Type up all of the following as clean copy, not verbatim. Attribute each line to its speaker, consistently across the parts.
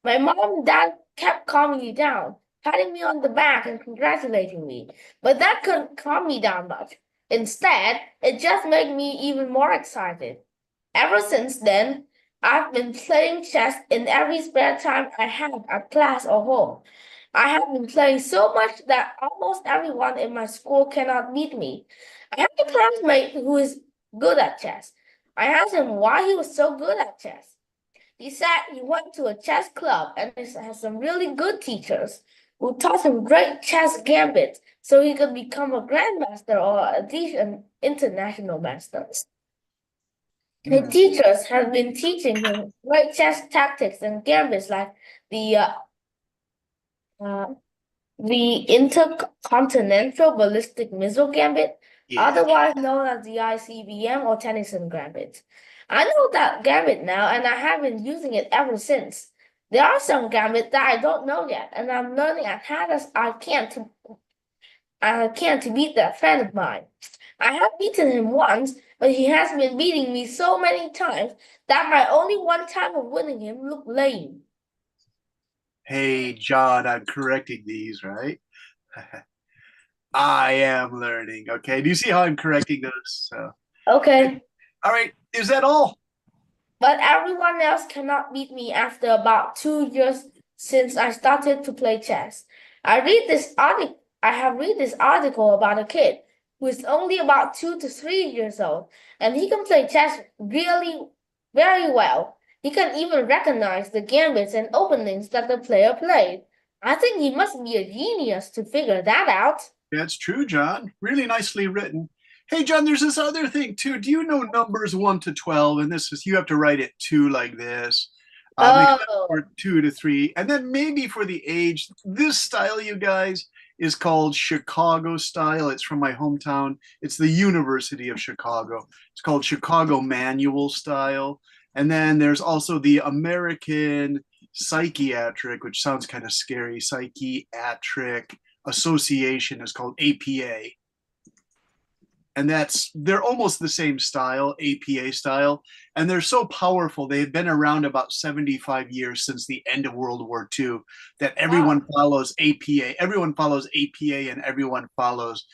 Speaker 1: My mom and dad kept calming me down, patting me on the back and congratulating me, but that couldn't calm me down much. Instead, it just made me even more excited. Ever since then, I've been playing chess in every spare time I have at class or home. I have been playing so much that almost everyone in my school cannot beat me. I have a classmate who is good at chess. I asked him why he was so good at chess. He said he went to a chess club and has some really good teachers who taught him great chess gambits so he could become a grandmaster or at least an international master. The
Speaker 2: Hmm.
Speaker 1: teachers have been teaching him great chess tactics and gambits like the uh, uh, the intercontinental ballistic missile gambit,
Speaker 2: Yeah.
Speaker 1: otherwise known as the ICBM or Tennyson gambit. I know that gambit now, and I have been using it ever since. There are some gambits that I don't know yet, and I'm learning as hard as I can to beat that friend of mine. I have beaten him once, but he has been beating me so many times that my only one time of winning him looked lame.
Speaker 2: Hey, John, I'm correcting these, right? I am learning. Okay. Do you see how I'm correcting those? So,
Speaker 1: Okay.
Speaker 2: all right. Is that all?
Speaker 1: But everyone else cannot beat me after about 2 years since I started to play chess. I have read this article about a kid who is only about 2 to 3 years old, and he can play chess really very well. He can even recognize the gambits and openings that the player played. I think he must be a genius to figure that out.
Speaker 2: That's true, John. Really nicely written. Hey, John, there's this other thing too. Do you know numbers 1 to 12? And this is, you have to write it two like this, except
Speaker 1: Oh,
Speaker 2: for 2 to 3. And then maybe for the age, this style, you guys, is called Chicago style. It's from my hometown. It's the University of Chicago. It's called Chicago Manual style. And then there's also the American Psychiatric, which sounds kind of scary, Psychiatric Association is called APA. And they're almost the same style, APA style, and they're so powerful. They've been around about 75 years since the end of World War II. That everyone
Speaker 1: wow.
Speaker 2: follows APA. Everyone follows APA, and everyone follows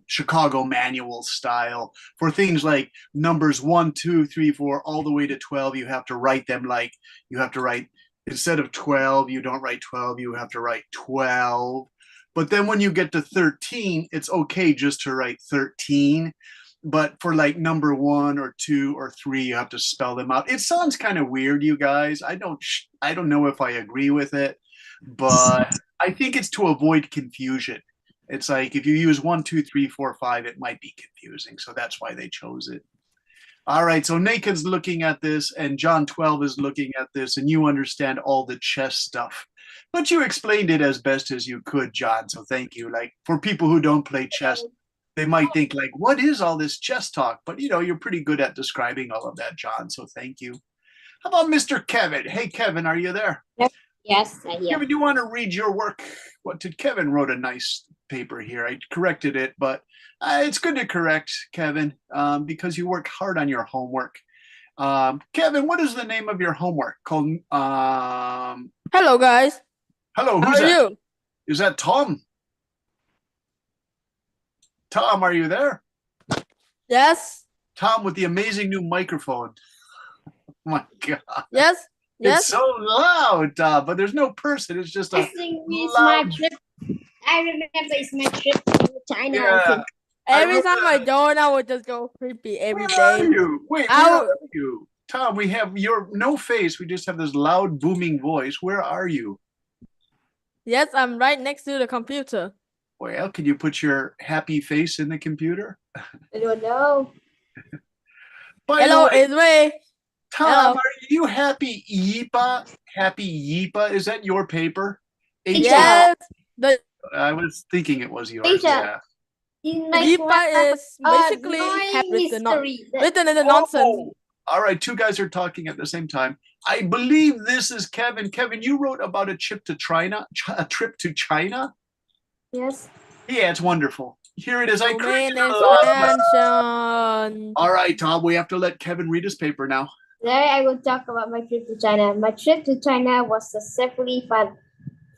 Speaker 2: Chicago Manual style for things like numbers 1, 2, 3, 4, all the way to 12. You have to write them like you have to write instead of 12. You don't write 12. You have to write 12. But then when you get to 13, it's okay just to write 13. But for like number 1 or 2 or 3, you have to spell them out. It sounds kind of weird, you guys. I don't know if I agree with it, but I think it's to avoid confusion. It's like if you use 1, 2, 3, 4, 5, it might be confusing. So that's why they chose it. All right, so Naked's looking at this, and John 12 is looking at this, and you understand all the chess stuff. But you explained it as best as you could, John. So thank you. Like for people who don't play chess, they might think like, "What is all this chess talk?" But you're pretty good at describing all of that, John. So thank you. How about Mr. Kevin? Hey, Kevin, are you there?
Speaker 3: Yep. Yes, I hear.
Speaker 2: Kevin, do you want to read your work? What did Kevin wrote a nice paper here? I corrected it, but it's good to correct, Kevin, because you work hard on your homework. Kevin, what is the name of your homework called?
Speaker 4: Hello, guys.
Speaker 2: Hello,
Speaker 4: How
Speaker 2: who's
Speaker 4: are
Speaker 2: that?
Speaker 4: you?
Speaker 2: Is that Tom? Tom, are you there?
Speaker 4: Yes,
Speaker 2: Tom with the amazing new microphone. Oh my God.
Speaker 4: yes,
Speaker 2: It's
Speaker 4: yes.
Speaker 2: so loud, but there's no person. It's just
Speaker 3: I
Speaker 2: a
Speaker 3: think it's my
Speaker 2: loud.
Speaker 3: trip. I remember it's my trip to China, I
Speaker 2: Yeah,
Speaker 3: think.
Speaker 2: I
Speaker 4: Every
Speaker 2: wrote
Speaker 4: time I join, I would just go creepy every
Speaker 2: Where are
Speaker 4: day.
Speaker 2: you? Wait, where
Speaker 4: I
Speaker 2: are
Speaker 4: would,
Speaker 2: you? Tom, we have your no face. We just have this loud, booming voice. Where are you?
Speaker 4: yes, I'm right next to the computer.
Speaker 2: Well, can you put your happy face in the computer?
Speaker 3: I don't know.
Speaker 2: By the
Speaker 4: Hello,
Speaker 2: way,
Speaker 4: it's Ray.
Speaker 2: Tom,
Speaker 4: Hello.
Speaker 2: are you happy Yeepa? Happy Yeepa? Is that your paper?
Speaker 3: Teacher,
Speaker 4: Yes, the
Speaker 2: I was thinking it was yours.
Speaker 3: teacher,
Speaker 2: Yeah.
Speaker 3: in my class,
Speaker 4: Yipa is basically
Speaker 3: drawing
Speaker 4: have
Speaker 3: history.
Speaker 4: written in the nonsense.
Speaker 2: Oh, all right. Two guys are talking at the same time. I believe this is Kevin. Kevin, you wrote about a trip to China. A trip to China.
Speaker 3: Yes.
Speaker 2: Yeah, it's wonderful. Here it is. I
Speaker 4: Domain
Speaker 2: corrected it a lot.
Speaker 4: expansion.
Speaker 2: All right, Tom, we have to let Kevin read his paper now.
Speaker 3: Today I will talk about my trip to China. My trip to China was successfully fun.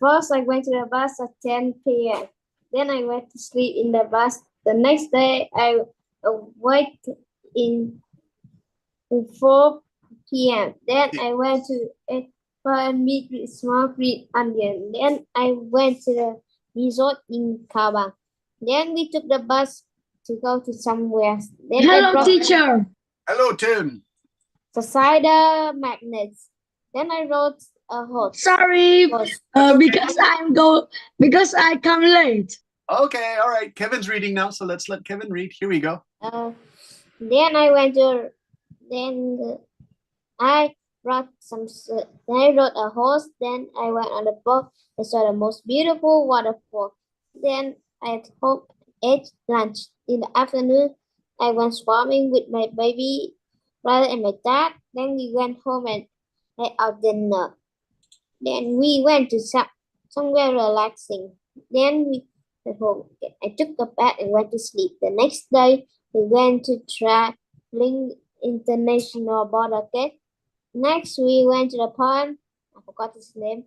Speaker 3: First, I went to the bus at 10 p.m. Then I went to sleep in the bus. The next day, I awake in 4 p.m. Then I went to a and meet with small Greek onion. Then I went to the resort in Kabang. Then we took the bus to go to somewhere. Then I
Speaker 5: Hello,
Speaker 3: brought
Speaker 5: teacher.
Speaker 2: Hello, Tim.
Speaker 3: the cider magnets. Then I wrote a horse.
Speaker 5: Sorry,
Speaker 3: horse.
Speaker 2: That's okay.
Speaker 5: because I come late.
Speaker 2: Okay, all right. Kevin's reading now, so let's let Kevin read. Here we go.
Speaker 3: Then I went to then I brought some. Then I rode a horse. Then I went on the boat. I saw the most beautiful waterfall. Then I at home ate lunch. In the afternoon, I went swimming with my baby brother and my dad. Then we went home and ate our dinner. Then we went to somewhere relaxing. Then we went home. I took a bath and went to sleep. The next day, we went to traveling international border gate. Next, we went to the pond. I forgot his name.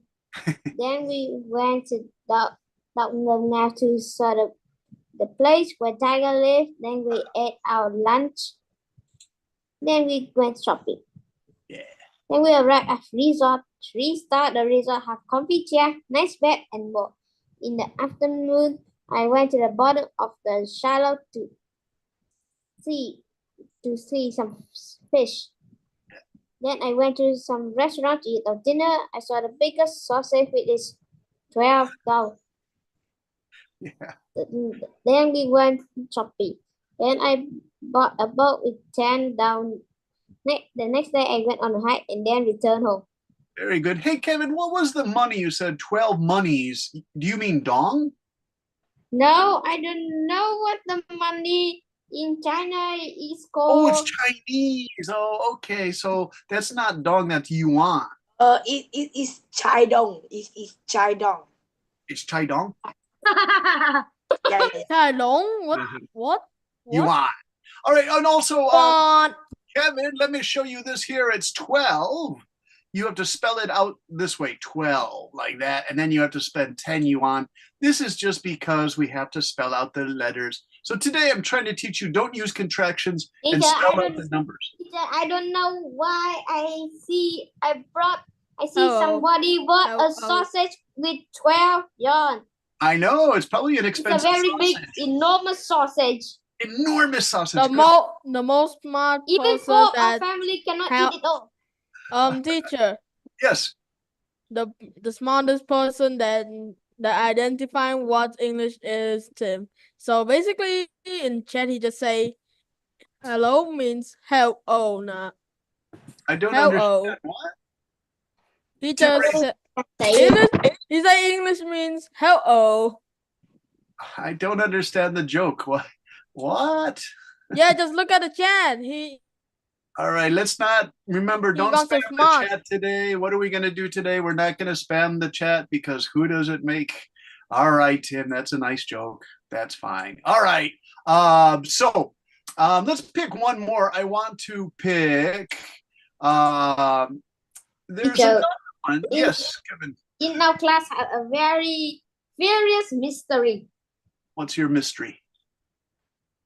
Speaker 3: Then we went to now to sort of the place where Tiger lived. Then we ate our lunch. Then we went shopping.
Speaker 2: Yeah.
Speaker 3: Then we arrived at resort. 3-star, the resort have comfy chair, nice bed, and more. In the afternoon, I went to the bottom of the shallow to see some fish. Then I went to some restaurant to eat our dinner. I saw the biggest sausage with its 12 down.
Speaker 2: Yeah.
Speaker 3: Then we went shopping. Then I bought a boat with 10 down. The next day I went on a hike and then returned home.
Speaker 2: Very good. Hey, Kevin, what was the money you said? 12 monies. Do you mean dong?
Speaker 3: No, I don't know what the money in China is
Speaker 2: Oh,
Speaker 3: called.
Speaker 2: it's Chinese. Oh, okay. So that's not dong, that's yuan.
Speaker 6: It is chai dong. It is chai dong.
Speaker 2: It's Chai dong?
Speaker 6: Yeah.
Speaker 4: Long? What?
Speaker 2: Mhm.
Speaker 4: What?
Speaker 2: Yuan. All right. And also,
Speaker 4: What?
Speaker 2: Kevin, let me show you this here. It's 12. You have to spell it out this way, 12, like that. And then you have to spend 10 yuan. This is just because we have to spell out the letters. So today I'm trying to teach you, don't use contractions and
Speaker 3: Teacher,
Speaker 2: spell out the numbers.
Speaker 3: Teacher, I don't know why I see
Speaker 4: Oh.
Speaker 3: somebody bought
Speaker 4: Oh,
Speaker 3: a sausage with 12 yuan.
Speaker 2: I know, it's probably an
Speaker 3: It's a
Speaker 2: expensive
Speaker 3: very big,
Speaker 2: sausage.
Speaker 3: enormous sausage.
Speaker 2: Enormous sausage.
Speaker 4: The
Speaker 2: Good.
Speaker 4: the most smart
Speaker 3: Even
Speaker 4: person
Speaker 3: for our
Speaker 4: that
Speaker 3: family cannot
Speaker 4: how-
Speaker 3: eat it all.
Speaker 4: teacher,
Speaker 2: Yes.
Speaker 4: the smartest person that identifying what English is Tim. So basically in chat he just say hello means hello nah.
Speaker 2: I don't
Speaker 4: Hello.
Speaker 2: understand. What?
Speaker 4: He
Speaker 2: Tim,
Speaker 4: just
Speaker 2: right?
Speaker 4: English he say English means hello.
Speaker 2: I don't understand the joke. What? What?
Speaker 4: Yeah, just look at the chat.
Speaker 2: All right, let's not remember.
Speaker 4: He
Speaker 2: Don't
Speaker 4: got so
Speaker 2: spam the
Speaker 4: smart.
Speaker 2: chat today. What are we going to do today? We're not going to spam the chat because who does it make? All right, Tim, that's a nice joke. That's fine. All right. Let's pick one more. I want to pick. There's
Speaker 3: Teacher,
Speaker 2: another one. Yes, Kevin.
Speaker 3: in our class have a very various mystery,
Speaker 2: What's your mystery?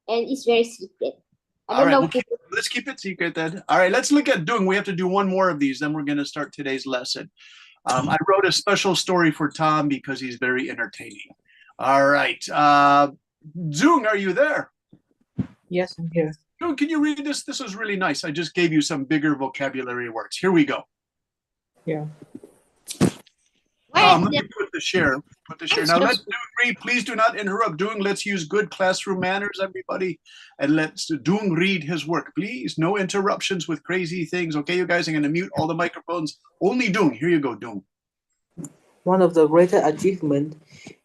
Speaker 3: and it's very secret. I
Speaker 2: All
Speaker 3: don't
Speaker 2: right,
Speaker 3: know.
Speaker 2: let's keep it secret then. All right, let's look at doing. We have to do one more of these, then we're going to start today's lesson. I wrote a special story for Tom because he's very entertaining. All right, Zung, are you there?
Speaker 6: Yes, I'm here.
Speaker 2: Zung, can you read this? This is really nice. I just gave you some bigger vocabulary words. Here we go.
Speaker 6: Yeah.
Speaker 3: Wait,
Speaker 2: Let me put the share. Now let Doong read. Please do not interrupt Doong. Let's use good classroom manners, everybody. And let's Doong read his work. Please, no interruptions with crazy things. Okay, you guys, I'm going to mute all the microphones. Only Doong. Here you go, Doong.
Speaker 7: One of the greatest achievements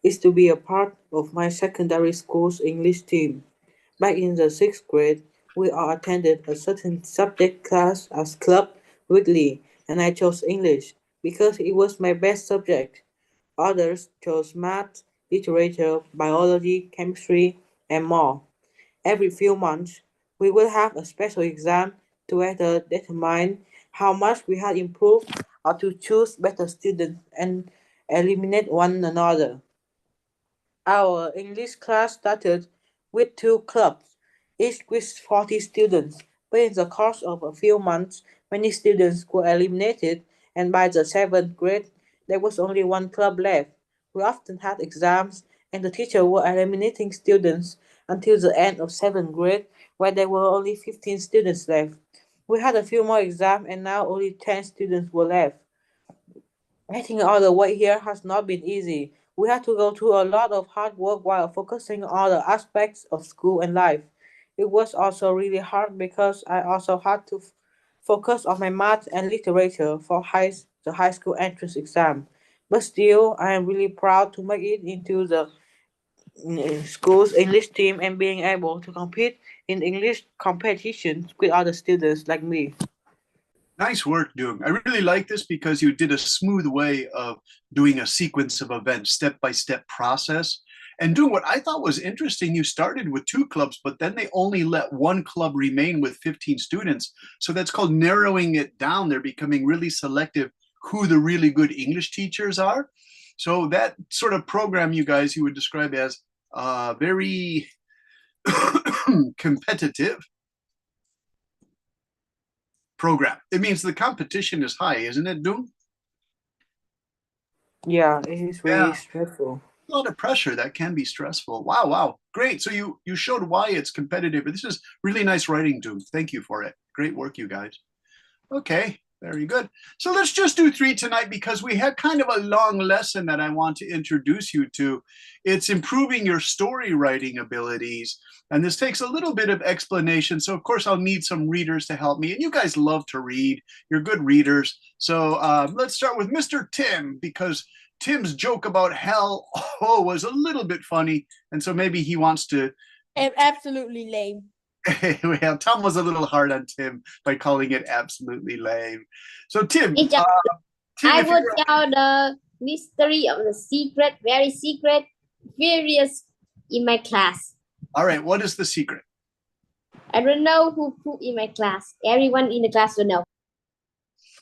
Speaker 7: is to be a part of my secondary school's English team. Back in the 6th grade, we all attended a certain subject class as club weekly, and I chose English because it was my best subject. Others chose math, literature, biology, chemistry, and more. Every few months, we will have a special exam to either determine how much we had improved or to choose better students and eliminate one another. Our English class started with 2 clubs, each with 40 students, but in the course of a few months, many students were eliminated, and by the 7th grade, there was only 1 club left. We often had exams, and the teacher were eliminating students until the end of 7th grade, where there were only 15 students left. We had a few more exams, and now only 10 students were left. Getting all the way here has not been easy. We had to go through a lot of hard work while focusing on all the aspects of school and life. It was also really hard because I also had to focus on my math and literature for the high school entrance exam. But still, I am really proud to make it into the school's English team and being able to compete in English competitions with other students like me.
Speaker 2: Nice work, Doom. I really like this because you did a smooth way of doing a sequence of events, step-by-step process. And Doom, what I thought was interesting, you started with 2 clubs, but then they only let 1 club remain with 15 students. So that's called narrowing it down. They're becoming really selective who the really good English teachers are. So that sort of program, you guys, you would describe as very competitive program. It means the competition is high, isn't it, Doom?
Speaker 7: Yeah, it is really
Speaker 2: Yeah.
Speaker 7: stressful.
Speaker 2: A lot of pressure. That can be stressful. Wow, wow. Great. So you showed why it's competitive. This is really nice writing, Doom. Thank you for it. Great work, you guys. Okay, very good. So let's just do 3 tonight because we had kind of a long lesson that I want to introduce you to. It's improving your story writing abilities. And this takes a little bit of explanation. So of course I'll need some readers to help me. And you guys love to read. You're good readers. So let's start with Mr. Tim, because Tim's joke about hell was a little bit funny. And so maybe he wants to.
Speaker 4: Absolutely lame.
Speaker 2: Well, Tom was a little hard on Tim by calling it absolutely lame. So Tim,
Speaker 3: Teacher,
Speaker 2: Tim,
Speaker 3: I
Speaker 2: if
Speaker 3: will
Speaker 2: you're-
Speaker 3: tell the mystery of the secret, very secret, various in my class.
Speaker 2: all right, what is the secret?
Speaker 3: I don't know who pooped in my class. Everyone in the class will know.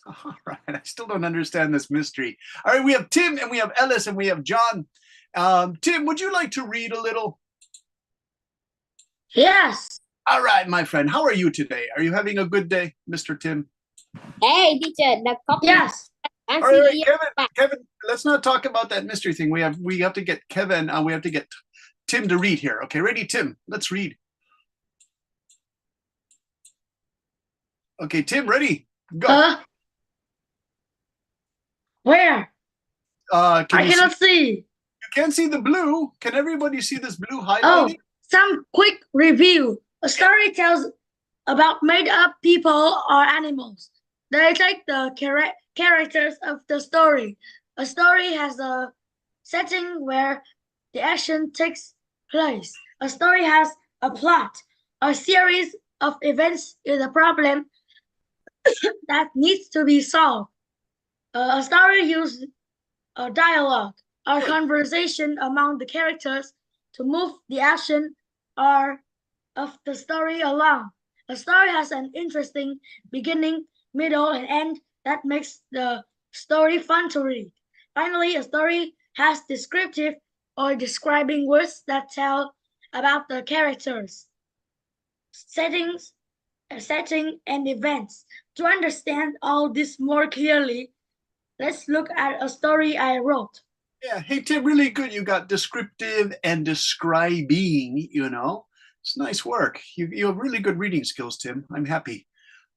Speaker 2: All right, I still don't understand this mystery. All right, we have Tim and we have Ellis and we have John. Tim, would you like to read a little?
Speaker 5: Yes.
Speaker 2: All right, my friend, how are you today? Are you having a good day, Mr. Tim?
Speaker 3: Hey, teacher, the copy.
Speaker 5: Yes.
Speaker 2: All right, Kevin, let's not talk about that mystery thing. We have to get Kevin, we have to get Tim to read here. Okay, ready, Tim? Let's read. Okay, Tim, ready? Go.
Speaker 5: Where?
Speaker 2: Can
Speaker 5: I
Speaker 2: you
Speaker 5: cannot
Speaker 2: see?
Speaker 5: see.
Speaker 2: You can't see the blue. Can everybody see this blue
Speaker 5: Oh,
Speaker 2: highlighting?
Speaker 5: some quick review. A story tells about made-up people or animals. They take the characters of the story. A story has a setting where the action takes place. A story has a plot. A series of events is a problem that needs to be solved. A story uses a dialogue or conversation among the characters to move the action or of the story along. A story has an interesting beginning, middle, and end that makes the story fun to read. Finally, a story has descriptive or describing words that tell about the characters, settings, setting, and events. To understand all this more clearly, let's look at a story I wrote.
Speaker 2: Yeah, hey Tim, really good. You got descriptive and describing, It's nice work. You have really good reading skills, Tim. I'm happy.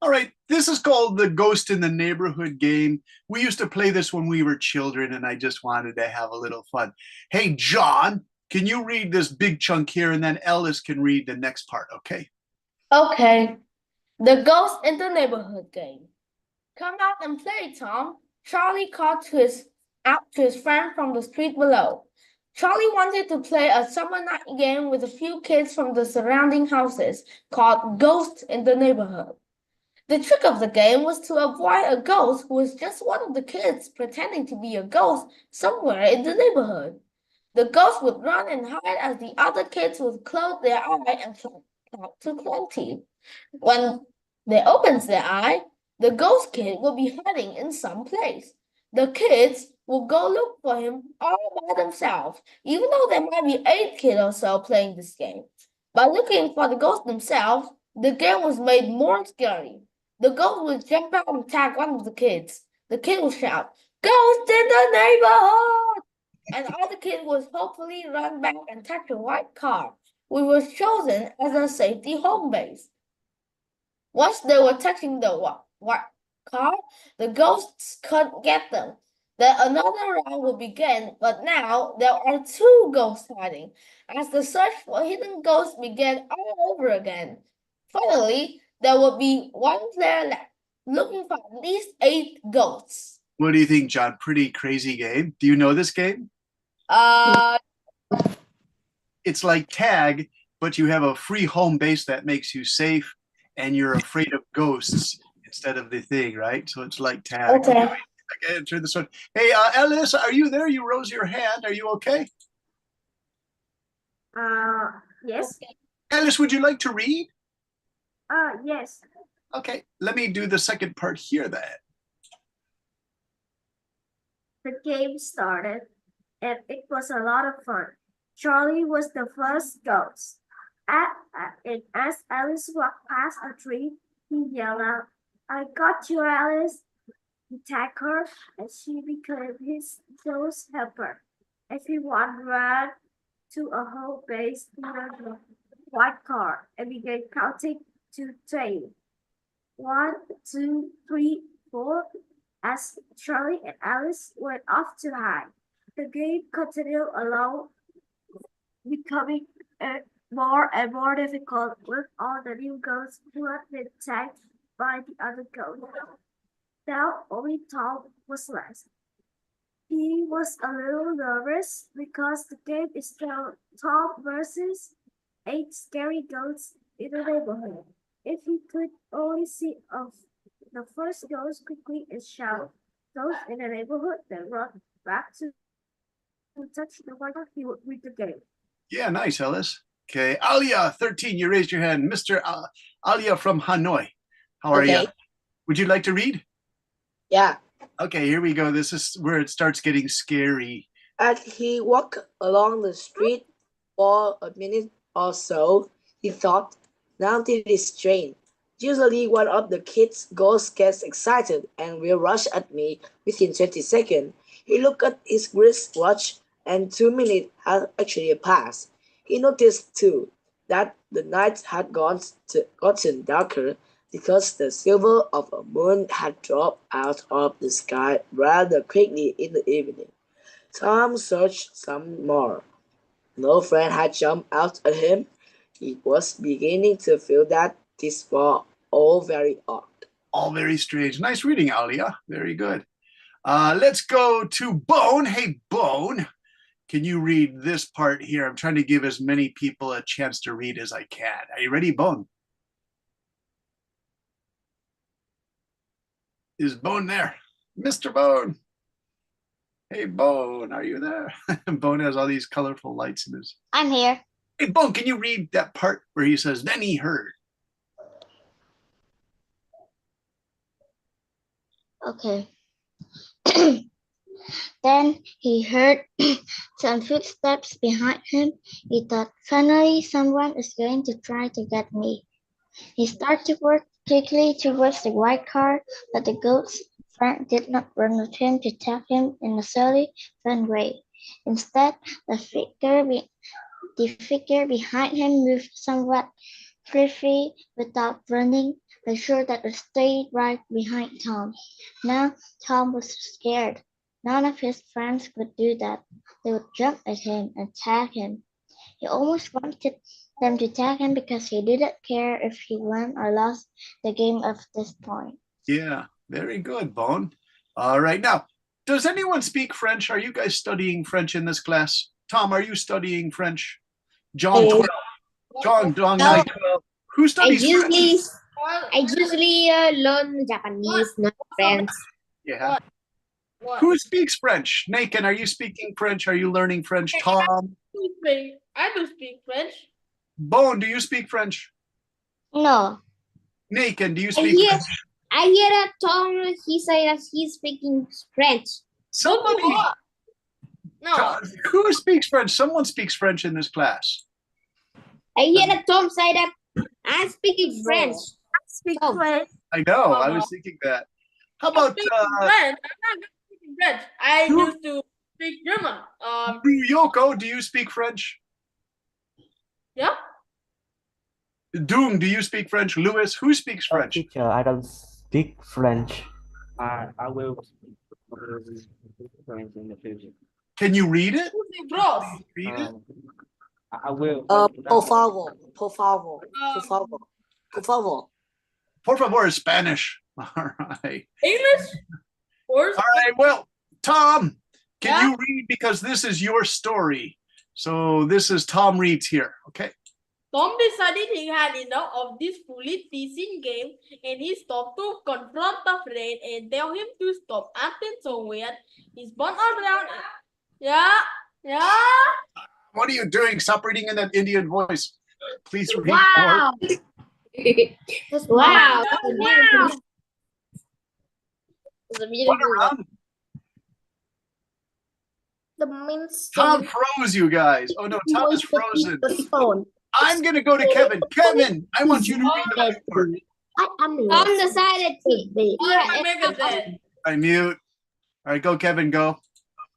Speaker 2: All right, this is called the Ghost in the Neighborhood game. We used to play this when we were children, and I just wanted to have a little fun. Hey, John, can you read this big chunk here, and then Ellis can read the next part, okay?
Speaker 1: Okay. The Ghost in the Neighborhood game. Come out and play, Tom. Charlie called out to his friend from the street below. Charlie wanted to play a summer night game with a few kids from the surrounding houses called Ghost in the Neighborhood. The trick of the game was to avoid a ghost who was just one of the kids pretending to be a ghost somewhere in the neighborhood. The ghost would run and hide as the other kids would close their eye and count to 20. When they opened their eye, The ghost kid will be hiding in some place. The kids will go look for him all by themselves, even though there might be 8 kids or so playing this game. By looking for the ghost themselves, the game was made more scary. The ghost will jump out and attack one of the kids. The kid will shout, "Ghost in the neighborhood!" And all the kids will hopefully run back and catch a white car, which was chosen as a safety home base. Once they were touching the white car, the ghosts couldn't get them. Then another round will begin, but now there are 2 ghosts hiding, as the search for hidden ghosts began all over again. Finally, there will be 1 player left, looking for at least 8 ghosts.
Speaker 2: What do you think, John? Pretty crazy game. Do you know this game? It's like tag, but you have a free home base that makes you safe, and you're afraid of ghosts instead of the thing, right? So it's like tag.
Speaker 1: Okay.
Speaker 2: Okay, turn this one. Hey, Ellis, are you there? You rose your hand. Are you okay?
Speaker 3: Yes.
Speaker 2: Ellis, would you like to read?
Speaker 3: Yes.
Speaker 2: Okay, let me do the second part here then.
Speaker 3: The game started, and it was a lot of fun. Charlie was the first ghost. And as Alice walked past a tree, he yelled out, "I got you, Alice!" He tagged her, and she became his ghost helper. Everyone ran to a home base near the white car and began counting to 20. 1, 2, 3, 4, as Charlie and Alice went off to hide. The game continued along, becoming more and more difficult with all the new ghosts who had been tagged by the other ghosts. Now only Tom was left. He was a little nervous because the game is still Tom versus 8 scary ghosts in the neighborhood. If he could only see of the first ghost quickly and shout, "Ghost in the neighborhood," then run back to touch the white, he would win the game.
Speaker 2: Yeah, nice, Ellis. Okay, Alia, 13, you raised your hand. Mr. Alia from Hanoi. How are you?
Speaker 6: Okay.
Speaker 2: Would you like to read?
Speaker 6: Yeah.
Speaker 2: Okay, here we go. This is where it starts getting scary.
Speaker 6: As he walked along the street for a minute or so, he thought, now this is strange. Usually one of the kids' ghosts gets excited and will rush at me within 20 seconds. He looked at his wristwatch and 2 minutes had actually passed. He noticed too that the night had gotten darker because the silver of a moon had dropped out of the sky rather quickly in the evening. Tom searched some more. No friend had jumped out at him. He was beginning to feel that this was all very odd.
Speaker 2: All very strange. Nice reading, Alia. Very good. Let's go to Bone. Hey, Bone, can you read this part here? I'm trying to give as many people a chance to read as I can. Are you ready, Bone? Is Bone there? Mr. Bone. Hey, Bone, are you there? Bone has all these colorful lights in his.
Speaker 3: I'm here.
Speaker 2: Hey, Bone, can you read that part where he says, "Then he heard"?
Speaker 3: Okay. Then he heard some footsteps behind him. He thought, finally, someone is going to try to get me. He started to walk quickly towards the white car, but the ghost friend did not run with him to attack him in a silly, fun way. Instead, the figure behind him moved somewhat swiftly without running, but sure that it stayed right behind Tom. Now Tom was scared. None of his friends could do that. They would jump at him and tag him. He almost wanted them to tag him because he didn't care if he won or lost the game at this point.
Speaker 2: Yeah, very good, Bone. All right, now, does anyone speak French? Are you guys studying French in this class? Tom, are you studying French? John,
Speaker 6: Hey.
Speaker 2: 12. John, 12. Who studies French?
Speaker 3: I usually learn Japanese, not French.
Speaker 2: Yeah.
Speaker 4: What?
Speaker 2: Who speaks French? Nakin, are you speaking French? Are you learning French? Tom?
Speaker 4: I do speak French.
Speaker 2: Bone, do you speak French?
Speaker 3: No,
Speaker 2: Nakin, do you speak French?
Speaker 3: I hear that Tom, he said that he's speaking French.
Speaker 2: Somebody,
Speaker 1: No.
Speaker 2: who speaks French? Someone speaks French in this class.
Speaker 3: I hear that Tom say that I'm speaking French.
Speaker 4: Speak
Speaker 3: Oh.
Speaker 4: French.
Speaker 2: I know. I
Speaker 1: no.
Speaker 2: was thinking that. How
Speaker 4: I'm
Speaker 2: about
Speaker 4: speaking French. I'm not speaking French. I
Speaker 2: you-
Speaker 4: used to speak German.
Speaker 2: Yoko? Do you speak French?
Speaker 4: Yeah.
Speaker 2: Doom, do you speak French? Louis, who speaks French?
Speaker 8: Teacher, I don't speak French. I will speak French in the future.
Speaker 2: Can you read it?
Speaker 1: Gross.
Speaker 2: Read it?
Speaker 8: I will.
Speaker 6: Por favor, por favor, por favor, por favor.
Speaker 2: Por favor is Spanish. All right.
Speaker 4: English or
Speaker 2: All right. Well, Tom, can
Speaker 4: Yeah?
Speaker 2: you read? Because this is your story. So this is Tom reads here. Okay.
Speaker 4: Tom decided he had enough of this foolish teasing game, and he stopped to confront the friend and tell him to stop acting so weird. He spun around. Yeah.
Speaker 2: What are you doing? Stop reading in that Indian voice. Please read more.
Speaker 5: Wow.
Speaker 3: Wow.
Speaker 5: Wow.
Speaker 3: It's a
Speaker 2: Run
Speaker 3: beautiful.
Speaker 2: around.
Speaker 3: The mince.
Speaker 2: Tom froze you guys. Oh no, Tom is frozen.
Speaker 3: The stone.
Speaker 2: I'm gonna go to Kevin. Kevin, I want you to read the next part.
Speaker 3: Tom decided
Speaker 4: I make a dead.
Speaker 2: I mute. All right, go, Kevin. Go.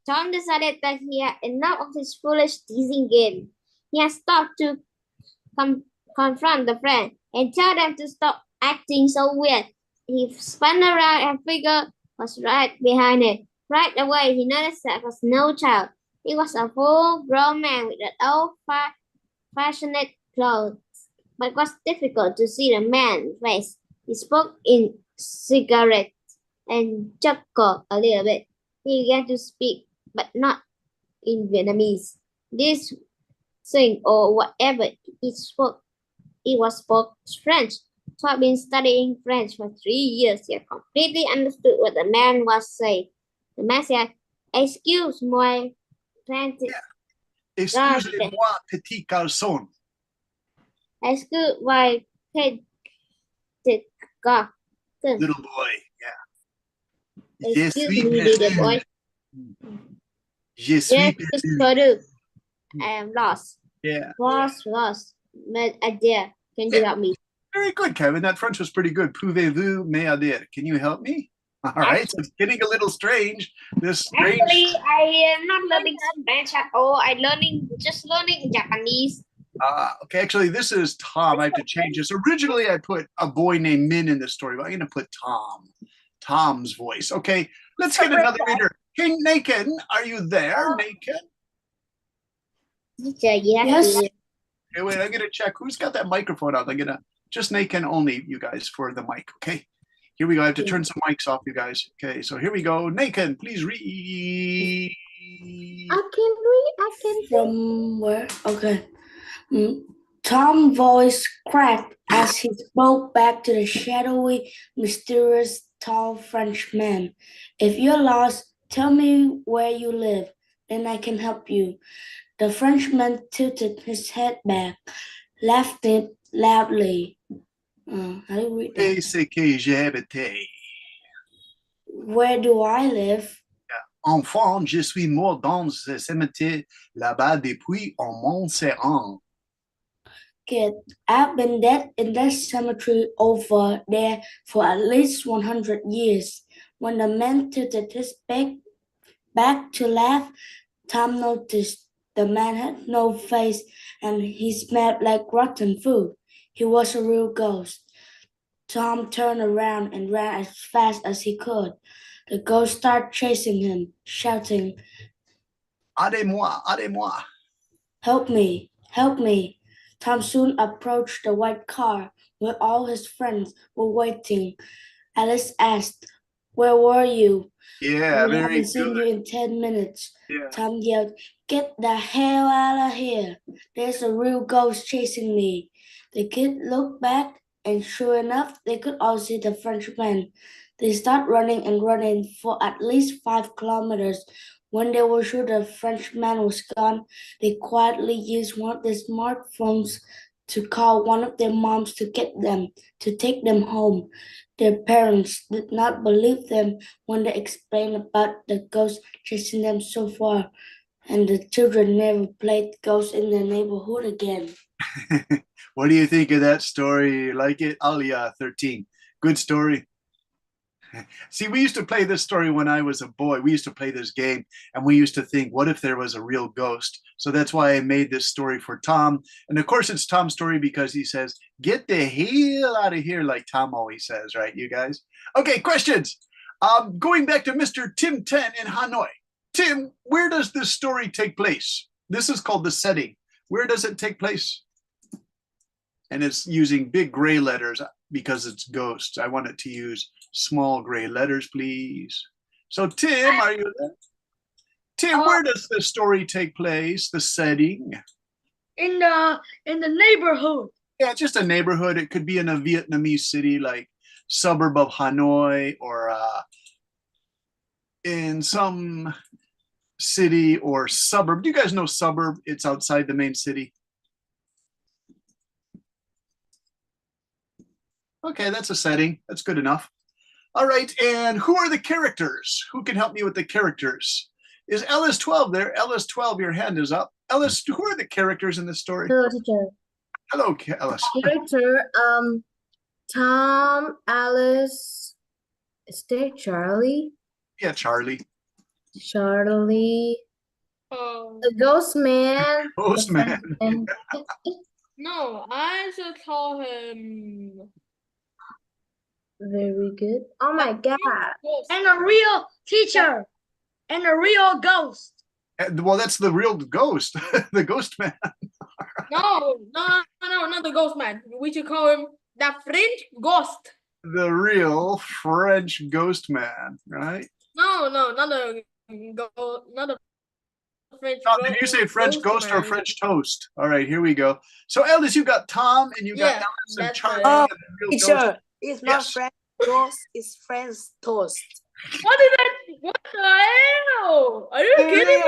Speaker 3: Tom decided that he had enough of his foolish teasing game. He had stopped to confront the friend and tell them to stop acting so weird. He spun around and figure was right behind it. Right away, he noticed that was no child. He was a full-grown man with an old-fashioned clothes, but it was difficult to see the man's face. He spoke in cigarette and chuckled a little bit. He began to speak, but not in Vietnamese. This thing or whatever he spoke French. So I've been studying French for 3 years. He completely understood what the man was saying. The man said, "Excuse my frantic,
Speaker 2: Excusez-moi, petit garçon.
Speaker 3: excuse my frantic garçon.
Speaker 2: Little boy. Yeah. Je
Speaker 3: Excuse
Speaker 2: suis
Speaker 3: me, little
Speaker 2: perdu.
Speaker 3: boy.
Speaker 2: Je suis
Speaker 3: Yes,
Speaker 2: perdu.
Speaker 3: Purdue. I am lost.
Speaker 2: Yeah.
Speaker 3: Lost. But idea. Can you
Speaker 2: Yeah.
Speaker 3: help me?
Speaker 2: Very good, Kevin. That French was pretty good. Pouvez-vous m'aider? Can you help me? All right. So it's getting a little strange. This strange.
Speaker 3: Actually, I am not learning French at all. I'm just learning Japanese.
Speaker 2: Okay, actually, this is Tom. I have to change this. Originally, I put a boy named Min in this story, but I'm going to put Tom. Tom's voice. Okay, let's get another reader. Hey, Naken, are you there, Naken?
Speaker 3: Teacher, you have
Speaker 5: Yes.
Speaker 3: to.
Speaker 2: Okay, wait, I'm going to check who's got that microphone out. I'm going to just Naken only, you guys, for the mic. Okay, here we go. I have to turn some mics off, you guys. Okay, so here we go. Naken, please read.
Speaker 3: I can read.
Speaker 5: From where? Okay. Tom's voice cracked as he spoke back to the shadowy, mysterious, tall Frenchman. "If you're lost, tell me where you live, then I can help you." The Frenchman tilted his head back, laughed loudly. How do you read that?
Speaker 2: Et c'est que j'habite.
Speaker 5: Where do I live?
Speaker 2: Enfant, je suis mort dans ce cimetière là-bas depuis un Montserrat.
Speaker 5: Kid, I've been dead in that cemetery over there for at least 100 years. When the man tilted his back to laugh, Tom noticed the man had no face and he smelled like rotten food. He was a real ghost. Tom turned around and ran as fast as he could. The ghost started chasing him, shouting,
Speaker 2: Aidez-moi, aidez-moi.
Speaker 5: "Help me, help me." Tom soon approached the white car where all his friends were waiting. Alice asked, "Where were you?"
Speaker 2: Yeah,
Speaker 5: "We
Speaker 2: very
Speaker 5: haven't seen
Speaker 2: good.
Speaker 5: you in 10 minutes.
Speaker 2: Yeah.
Speaker 5: Tom yelled, "Get the hell out of here. There's a real ghost chasing me." The kid looked back, and sure enough, they could all see the Frenchman. They started running and running for at least 5 kilometers. When they were sure the Frenchman was gone, they quietly used one of their smartphones
Speaker 9: to call one of their moms to get them to take them home. Their parents did not believe them when they explained about the ghost chasing them so far, and the children never played ghosts in the neighborhood again.
Speaker 2: What do you think of that story? Like it? Alia 13. Good story. See, we used to play this story when I was a boy. We used to play this game and we used to think, what if there was a real ghost? So that's why I made this story for Tom. And of course, it's Tom's story because he says, get the hell out of here, like Tom always says, right, you guys? Okay, questions. Going back to Mr. Tim 10 in Hanoi. Tim, where does this story take place? This is called the setting. Where does it take place? And it's using big gray letters because it's ghosts. I want it to use small gray letters, please. So Tim, are you there? Tim, where does the story take place? The setting?
Speaker 5: In the neighborhood.
Speaker 2: Yeah, just a neighborhood. It could be in a Vietnamese city like suburb of Hanoi, or in some city or suburb. Do you guys know suburb? It's outside the main city. Okay, that's a setting. That's good enough. All right, and who are the characters? Who can help me with the characters? Is Ellis 12 there? Ellis 12, your hand is up. Ellis, who are the characters in this story?
Speaker 10: Hello, teacher.
Speaker 2: Hello, Ellis.
Speaker 10: Character, Tom, Alice, is there Charlie?
Speaker 2: Yeah, Charlie.
Speaker 10: Charlie,
Speaker 4: Oh,
Speaker 10: the ghost man.
Speaker 2: Ghost man.
Speaker 4: no, I should call him.
Speaker 10: Very good. Oh my God.
Speaker 4: Ghost.
Speaker 5: And a real teacher. And a real ghost.
Speaker 2: Well, that's the real ghost, the ghost man.
Speaker 4: No, not the ghost man. We should call him the French ghost.
Speaker 2: The real French ghost man, right?
Speaker 4: No, not the French
Speaker 2: Tom,
Speaker 4: ghost.
Speaker 2: did you say French ghost or
Speaker 4: man.
Speaker 2: French toast? All right, here we go. So, Ellis, you got Tom and you got
Speaker 4: Yeah,
Speaker 2: Ellis and
Speaker 4: that's
Speaker 2: Charlie.
Speaker 4: it.
Speaker 2: And the real ghost.
Speaker 6: Teacher, it's not
Speaker 2: Yes.
Speaker 6: French toast, it's French toast.
Speaker 4: What the hell? Are you kidding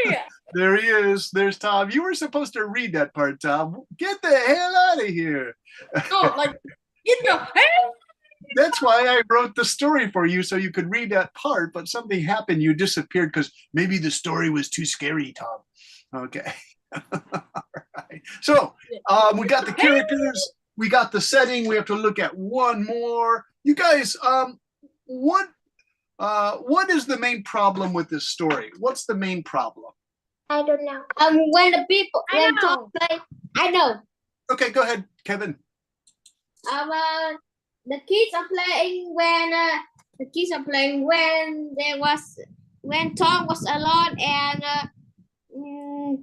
Speaker 4: me?
Speaker 2: There he is. There's Tom. You were supposed to read that part, Tom. Get the hell out of here.
Speaker 4: No, like, get the hell.
Speaker 2: That's why I wrote the story for you so you could read that part, but something happened. You disappeared because maybe the story was too scary, Tom. Okay. All right. So we got the characters, we got the setting. We have to look at one more. You guys, what is the main problem with this story? What's the main problem?
Speaker 3: I don't know. When the people when Tom play, I know.
Speaker 2: Okay, go ahead, Kevin.
Speaker 3: The kids are playing when Tom was alone, and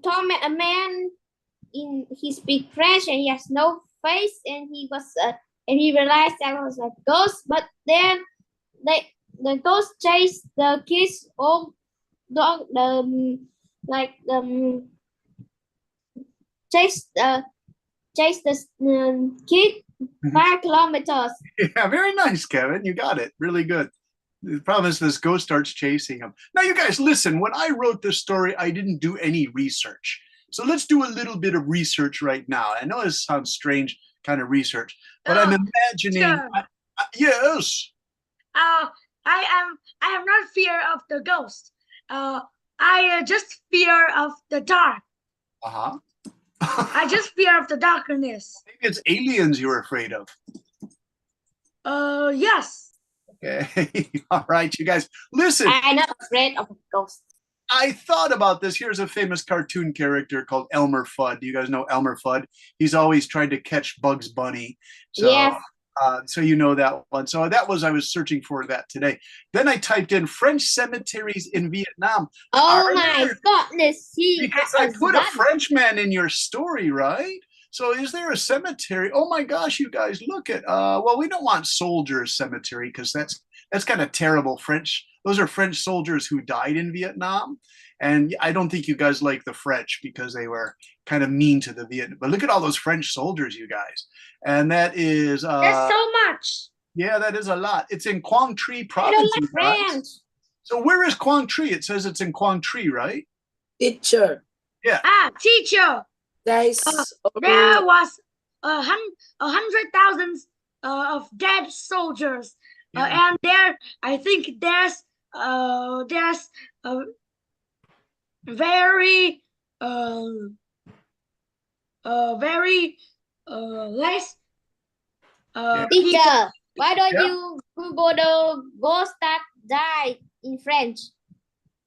Speaker 3: Tom met a man in he speak French and he has no face, and he realized that was a ghost. But then the ghost chased the kids all chase the kid 5 kilometers.
Speaker 2: Yeah, very nice, Kevin. You got it. Really good. The problem is this ghost starts chasing him. Now, you guys, listen. When I wrote this story, I didn't do any research. So let's do a little bit of research right now. I know this sounds strange, kind of research, but I'm imagining.
Speaker 5: Sure.
Speaker 2: Yes.
Speaker 5: I am not fear of the ghost. I just fear of the dark.
Speaker 2: Uh-huh.
Speaker 5: I just fear of the darkness.
Speaker 2: Maybe it's aliens you're afraid of.
Speaker 5: Yes.
Speaker 2: Okay. All right, you guys. Listen.
Speaker 3: I'm not afraid of ghosts.
Speaker 2: I thought about this. Here's a famous cartoon character called Elmer Fudd. Do you guys know Elmer Fudd? He's always trying to catch Bugs Bunny. So,
Speaker 3: Yes.
Speaker 2: So you know that one. So I was searching for that today. Then I typed in French cemeteries in Vietnam.
Speaker 3: Oh my goodness.
Speaker 2: Because I put a Frenchman in your story, right? So is there a cemetery? Oh my gosh, you guys, look at, well, we don't want soldiers cemetery because that's kind of terrible. Those are French soldiers who died in Vietnam. And I don't think you guys like the French because they were kind of mean to the Vietnam. But look at all those French soldiers, you guys. And that is...
Speaker 5: There's so much.
Speaker 2: Yeah, that is a lot. It's in Quang Tri
Speaker 3: I
Speaker 2: province,
Speaker 3: don't
Speaker 2: you
Speaker 3: like
Speaker 2: guys.
Speaker 3: French.
Speaker 2: So where is Quang Tri? It says it's in Quang Tri, right?
Speaker 6: Teacher,
Speaker 2: Yeah.
Speaker 5: Teacher.
Speaker 6: there is
Speaker 5: There was 100,000 of dead soldiers.
Speaker 2: Yeah.
Speaker 5: And there, I think there's a very very less
Speaker 2: Yeah.
Speaker 5: people.
Speaker 3: Teacher, why don't
Speaker 2: Yeah.
Speaker 3: you Google the ghost that died in French?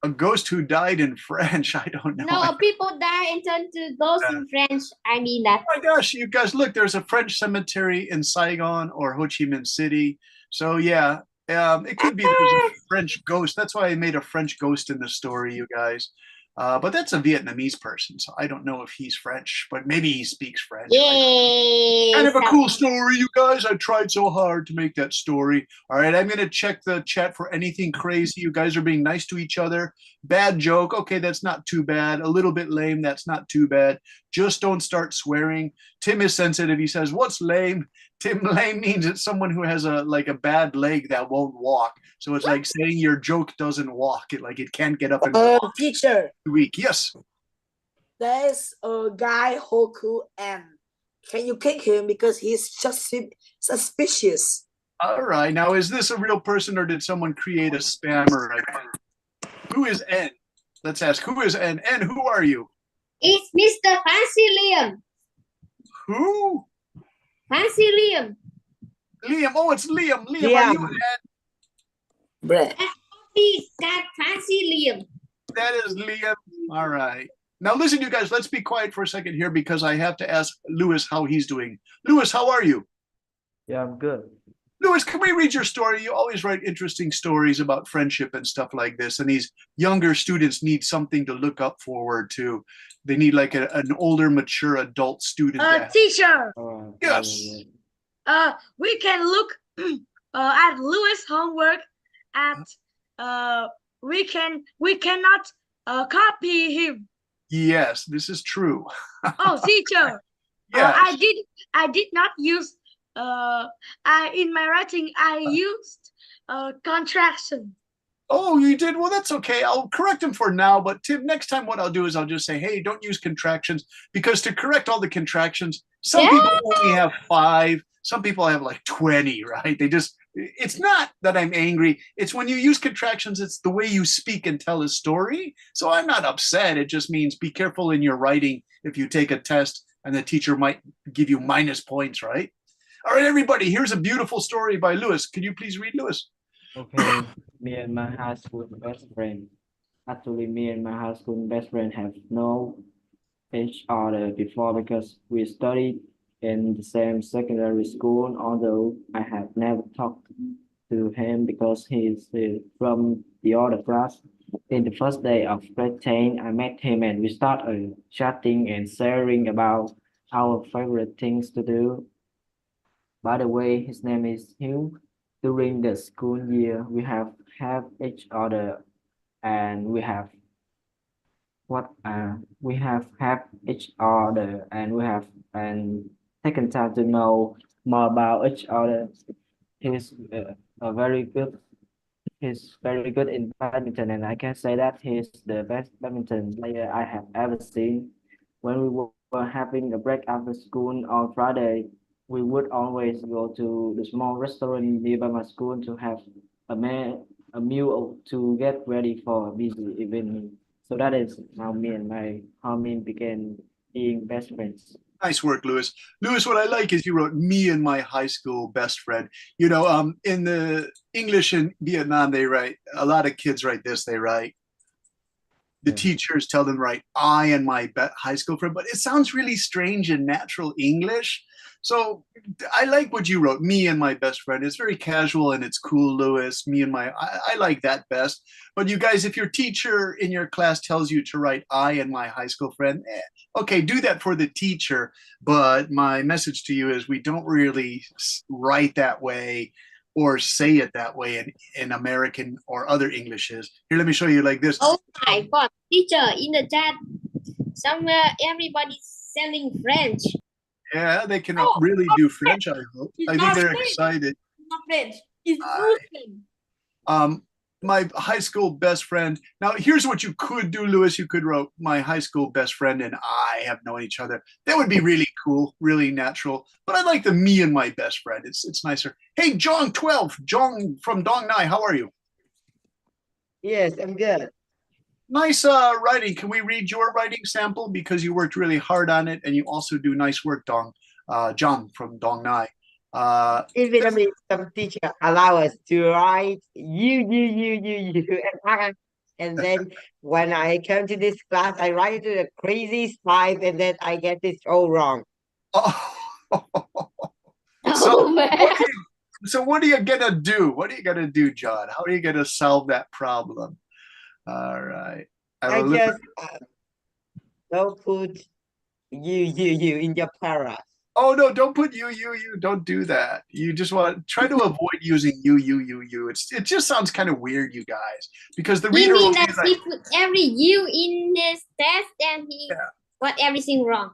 Speaker 2: A ghost who died in French. I don't know.
Speaker 3: No, people die and turn to ghosts
Speaker 2: Yeah.
Speaker 3: in French. I mean that.
Speaker 2: Oh my gosh, you guys, look, there's a French cemetery in Saigon or Ho Chi Minh City. So yeah, it could be there's a French ghost. That's why I made a French ghost in the story, you guys. But that's a Vietnamese person, so I don't know if he's French, but maybe he speaks French.
Speaker 3: Yay!
Speaker 2: Kind of a
Speaker 3: So-
Speaker 2: cool story, you guys. I tried so hard to make that story. All right, I'm gonna check the chat for anything crazy. You guys are being nice to each other. Bad joke. Okay, that's not too bad. A little bit lame. That's not too bad. Just don't start swearing. Tim is sensitive. He says, "What's lame?" Tim, lame means it's someone who has a bad leg that won't walk. So it's like saying your joke doesn't walk. It can't get up and walk.
Speaker 6: Teacher,
Speaker 2: Weak. Yes.
Speaker 6: there's a guy Hoku and can you kick him because he's just suspicious?
Speaker 2: All right. Now, is this a real person or did someone create a spammer? Who is N? Let's ask. Who is N? N, who are you?
Speaker 3: It's Mr. Fancy Liam.
Speaker 2: Who?
Speaker 3: Fancy Liam.
Speaker 2: Liam. Oh, it's Liam. Liam, are you N?
Speaker 6: Bruh.
Speaker 3: He's got Fancy Liam.
Speaker 2: That is Liam. All right. Now, listen, you guys, let's be quiet for a second here because I have to ask Lewis how he's doing. Lewis, how are you?
Speaker 8: Yeah, I'm good.
Speaker 2: Lewis, can we read your story? You always write interesting stories about friendship and stuff like this. And these younger students need something to look up forward to. They need like an older, mature adult student.
Speaker 5: Teacher,
Speaker 2: Yes.
Speaker 5: we can look at Louis' homework at we cannot copy him.
Speaker 2: Yes, this is true.
Speaker 5: Oh, teacher.
Speaker 2: Yeah.
Speaker 5: I did not use in my writing I used contraction.
Speaker 2: Oh, you did? Well, that's okay. I'll correct him for now. But Tim, next time what I'll do is I'll just say, hey, don't use contractions, because to correct all the contractions, some people only have 5. Some people have like 20, right? It's not that I'm angry. It's when you use contractions, it's the way you speak and tell a story. So I'm not upset. It just means be careful in your writing if you take a test and the teacher might give you minus points, right? All right, everybody, here's a beautiful story by Lewis. Can you please read, Lewis?
Speaker 8: Okay, me and my high school best friend. Actually, me and my high school best friend have known each other before because we studied in the same secondary school, although I have never talked to him because he is from the other class. In the first day of grade 10, I met him and we started chatting and sharing about our favorite things to do. By the way, his name is Hugh. During the school year, we have helped each other and we have helped each other and we have taken time to know more about each other. He's a very good. He's very good in badminton, and I can say that he's the best badminton player I have ever seen. When we were having a break after school on Friday, we would always go to the small restaurant nearby my school to have a meal to get ready for a busy evening. So that is how me and my homie began being best friends.
Speaker 2: Nice work, Lewis. Lewis, what I like is you wrote me and my high school best friend. In the English in Vietnam, they write, a lot of kids write this, they write, the teachers tell them, write, I and my high school friend, but it sounds really strange in natural English. So I like what you wrote, me and my best friend. It's very casual and it's cool, Lewis. I like that best. But you guys, if your teacher in your class tells you to write I and my high school friend, okay, do that for the teacher. But my message to you is we don't really write that way or say it that way in American or other Englishes. Here, let me show you like this.
Speaker 3: Oh my God, teacher, in the chat, somewhere everybody's selling French.
Speaker 2: Yeah, they can really do French, I hope. I think they're excited.
Speaker 4: Not French. It's Muslim.
Speaker 2: my high school best friend. Now, here's what you could do, Lewis. You could write, my high school best friend and I have known each other. That would be really cool, really natural. But I like the me and my best friend. It's nicer. Hey, John 12, John from Dong Nai, how are you?
Speaker 11: Yes, I'm good.
Speaker 2: Nice writing. Can we read your writing sample? Because you worked really hard on it and you also do nice work, John from Dong Nai.
Speaker 11: In Vietnamese, some teacher allow us to write you, and I. And then when I come to this class, I write it to the crazy five, and then I get this all wrong.
Speaker 2: Oh.
Speaker 3: Oh man.
Speaker 2: So what are you gonna do? What are you gonna do, John? How are you gonna solve that problem? All right.
Speaker 11: I just don't put you in your para.
Speaker 2: Oh no, don't put you. Don't do that. You just want try to avoid using you. It just sounds kind of weird, you guys, because the
Speaker 3: You
Speaker 2: reader will
Speaker 3: mean
Speaker 2: be
Speaker 3: that
Speaker 2: like,
Speaker 3: he put every you in his test and he got everything wrong?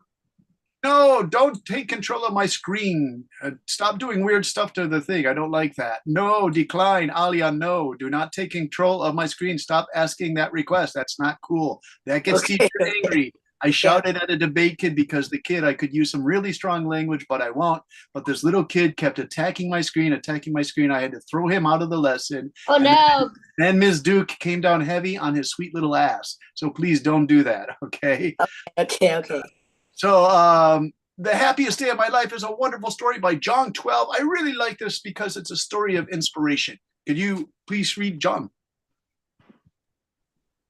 Speaker 2: no, don't take control of my screen. Stop doing weird stuff to the thing. I don't like that. No, decline, Alia. No, do not take control of my screen. Stop asking that request. That's not cool. That gets teacher angry. I shouted at a debate kid because the kid, I could use some really strong language, but I won't. But this little kid kept attacking my screen. I had to throw him out of the lesson.
Speaker 3: Oh no.
Speaker 2: Then Ms. Duke came down heavy on his sweet little ass. So please don't do that, okay?
Speaker 6: Okay.
Speaker 2: So The Happiest Day of My Life is a wonderful story by John 12. I really like this because it's a story of inspiration. Could you please read John?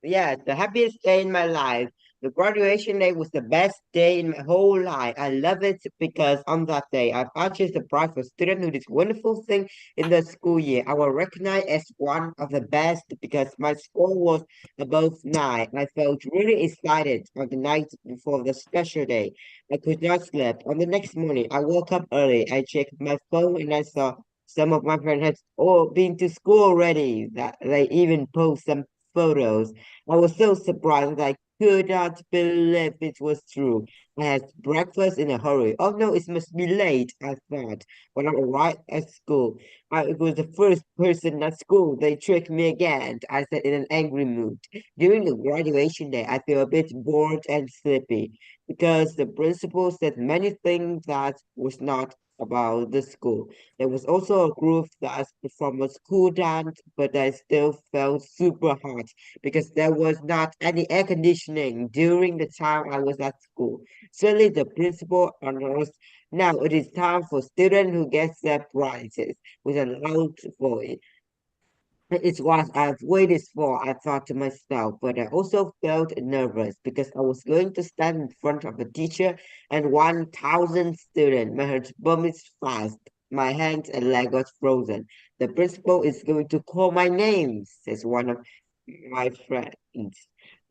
Speaker 11: Yeah, the happiest day in my life. The graduation day was the best day in my whole life. I love it because on that day, I purchased a prize for student who did wonderful thing in the school year. I was recognized as one of the best because my score was above 9. I felt really excited on the night before the special day. I could not sleep. On the next morning, I woke up early. I checked my phone and I saw some of my friends had all been to school already. That they even post some photos. I was so surprised that I could not believe it was true. I had breakfast in a hurry. Oh no, it must be late, I thought. When I arrived at school, I was the first person at school. They tricked me again, I said in an angry mood. During the graduation day, I feel a bit bored and sleepy because the principal said many things that was not about the school. There was also a group that performed a school dance, but I still felt super hot because there was not any air conditioning during the time I was at school. Suddenly, the principal announced, "Now it is time for students who get their prizes," with a loud voice. It's what I've waited for, I thought to myself, but I also felt nervous because I was going to stand in front of a teacher and 1,000 students. My heart pumped fast. My hands and leg got frozen. The principal is going to call my name, says one of my friends.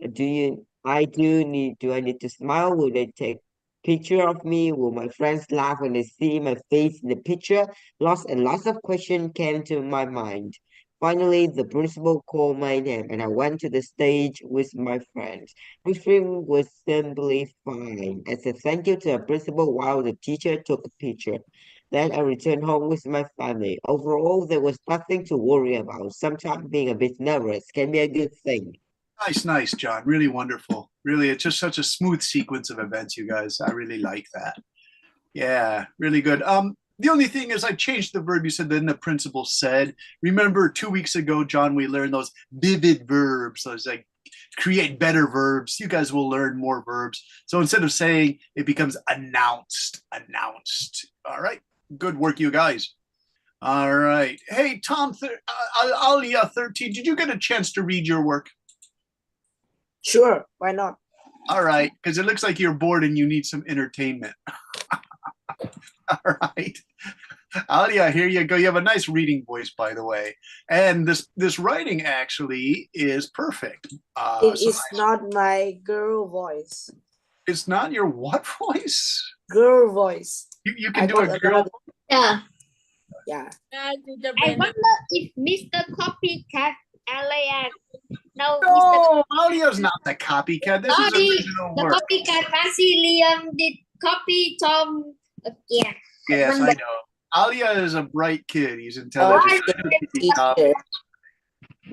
Speaker 11: Do I need to smile? Will they take picture of me? Will my friends laugh when they see my face in the picture? Lots and lots of questions came to my mind. Finally, the principal called my name and I went to the stage with my friends. Everything was simply fine. As a thank you to the principal while the teacher took a picture. Then I returned home with my family. Overall, there was nothing to worry about. Sometimes being a bit nervous can be a good thing.
Speaker 2: Nice, John. Really wonderful. Really, it's just such a smooth sequence of events, you guys. I really like that. Yeah, really good. The only thing is I changed the verb you said, then the principal said. Remember 2 weeks ago, John, we learned those vivid verbs. So it's like create better verbs. You guys will learn more verbs. So instead of saying, it becomes announced. All right. Good work, you guys. All right. Hey, Alia 13, did you get a chance to read your work?
Speaker 6: Sure, why not?
Speaker 2: All right, because it looks like you're bored and you need some entertainment. All right. Alia, here you go. You have a nice reading voice, by the way. And this writing actually is perfect.
Speaker 6: It is not my girl voice.
Speaker 2: It's not your what voice?
Speaker 6: Girl voice.
Speaker 2: You can do a girl.
Speaker 3: Yeah.
Speaker 6: Yeah.
Speaker 3: I wonder if Mr. Copycat Alia. No,
Speaker 2: No, Alia's not the copycat. This is
Speaker 3: Sorry,
Speaker 2: original
Speaker 3: the
Speaker 2: work.
Speaker 3: copycat Nancy Liam did copy Tom again.
Speaker 2: Yes, I know. Alia is a bright kid. He's intelligent.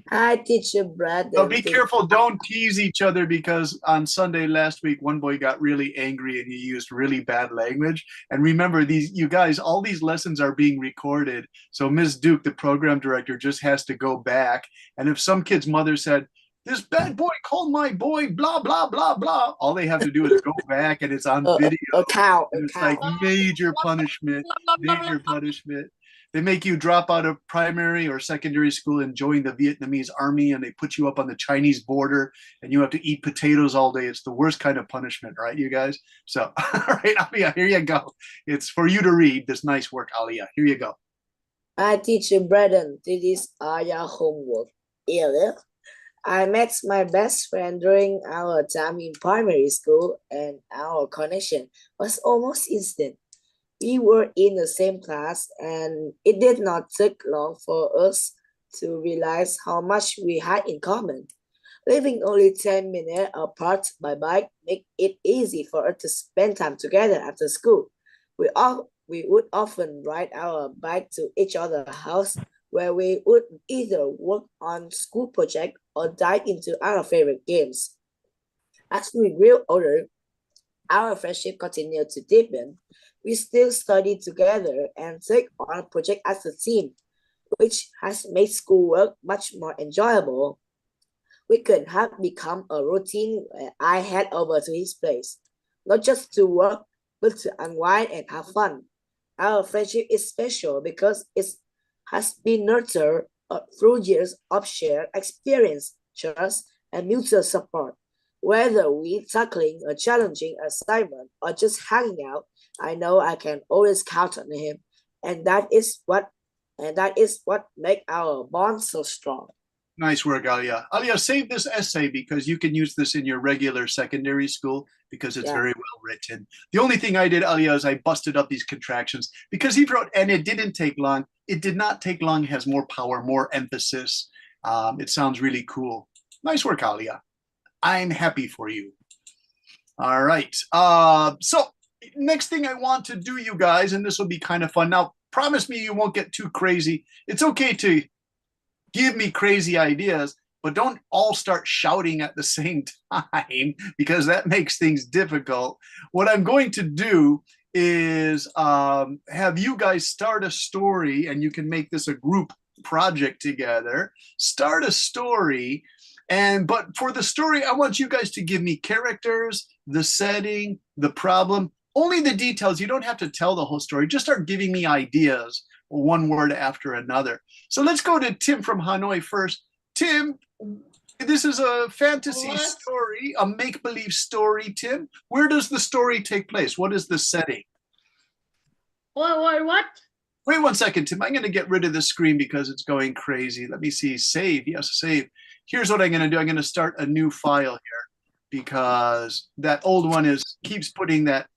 Speaker 6: Hi, teacher Brad.
Speaker 2: But be careful, don't tease each other, because on Sunday last week, one boy got really angry and he used really bad language. And remember, you guys, all these lessons are being recorded. So Ms. Duke, the program director, just has to go back. And if some kid's mother said, "This bad boy called my boy blah, blah, blah, blah," all they have to do is go back and it's on video.
Speaker 6: A cow.
Speaker 2: And it's like major punishment, major punishment. They make you drop out of primary or secondary school and join the Vietnamese army, and they put you up on the Chinese border and you have to eat potatoes all day. It's the worst kind of punishment, right, you guys? So, all right, Alia, here you go. It's for you to read this nice work, Alia. Here you go.
Speaker 6: Hi, teacher Braden. This is Aya homework. Elif. I met my best friend during our time in primary school, and our connection was almost instant. We were in the same class, and it did not take long for us to realize how much we had in common. Living only 10 minutes apart by bike made it easy for us to spend time together after school. We would often ride our bike to each other's house, where we would either work on school projects or dive into our favorite games. As we grew older, our friendship continued to deepen. We still study together and take on projects as a team, which has made schoolwork much more enjoyable. We could have become a routine where I head over to his place, not just to work, but to unwind and have fun. Our friendship is special because it has been nurtured through years of shared experience, trust, and mutual support. Whether we tackling a challenging assignment or just hanging out, I know I can always count on him, and that is what makes our bond so strong.
Speaker 2: Nice work, Alia. Alia, save this essay because you can use this in your regular secondary school because it's very well written. The only thing I did, Alia, is I busted up these contractions because he wrote, and it didn't take long. It did not take long, has more power, more emphasis. It sounds really cool. Nice work, Alia. I'm happy for you. All right. So next thing I want to do, you guys, and this will be kind of fun. Now, promise me you won't get too crazy. It's okay to give me crazy ideas, but don't all start shouting at the same time because that makes things difficult. What I'm going to do is have you guys start a story, and you can make this a group project together. Start a story, but for the story, I want you guys to give me characters, the setting, the problem, only the details. You don't have to tell the whole story. Just start giving me ideas, one word after another. So let's go to Tim from Hanoi first. Tim, this is a fantasy story, a make-believe story, Tim. Where does the story take place? What is the setting?
Speaker 5: What?
Speaker 2: Wait 1 second, Tim. I'm going to get rid of the screen because it's going crazy. Let me see. Save. Yes, save. Here's what I'm going to do. I'm going to start a new file here because that old one keeps putting that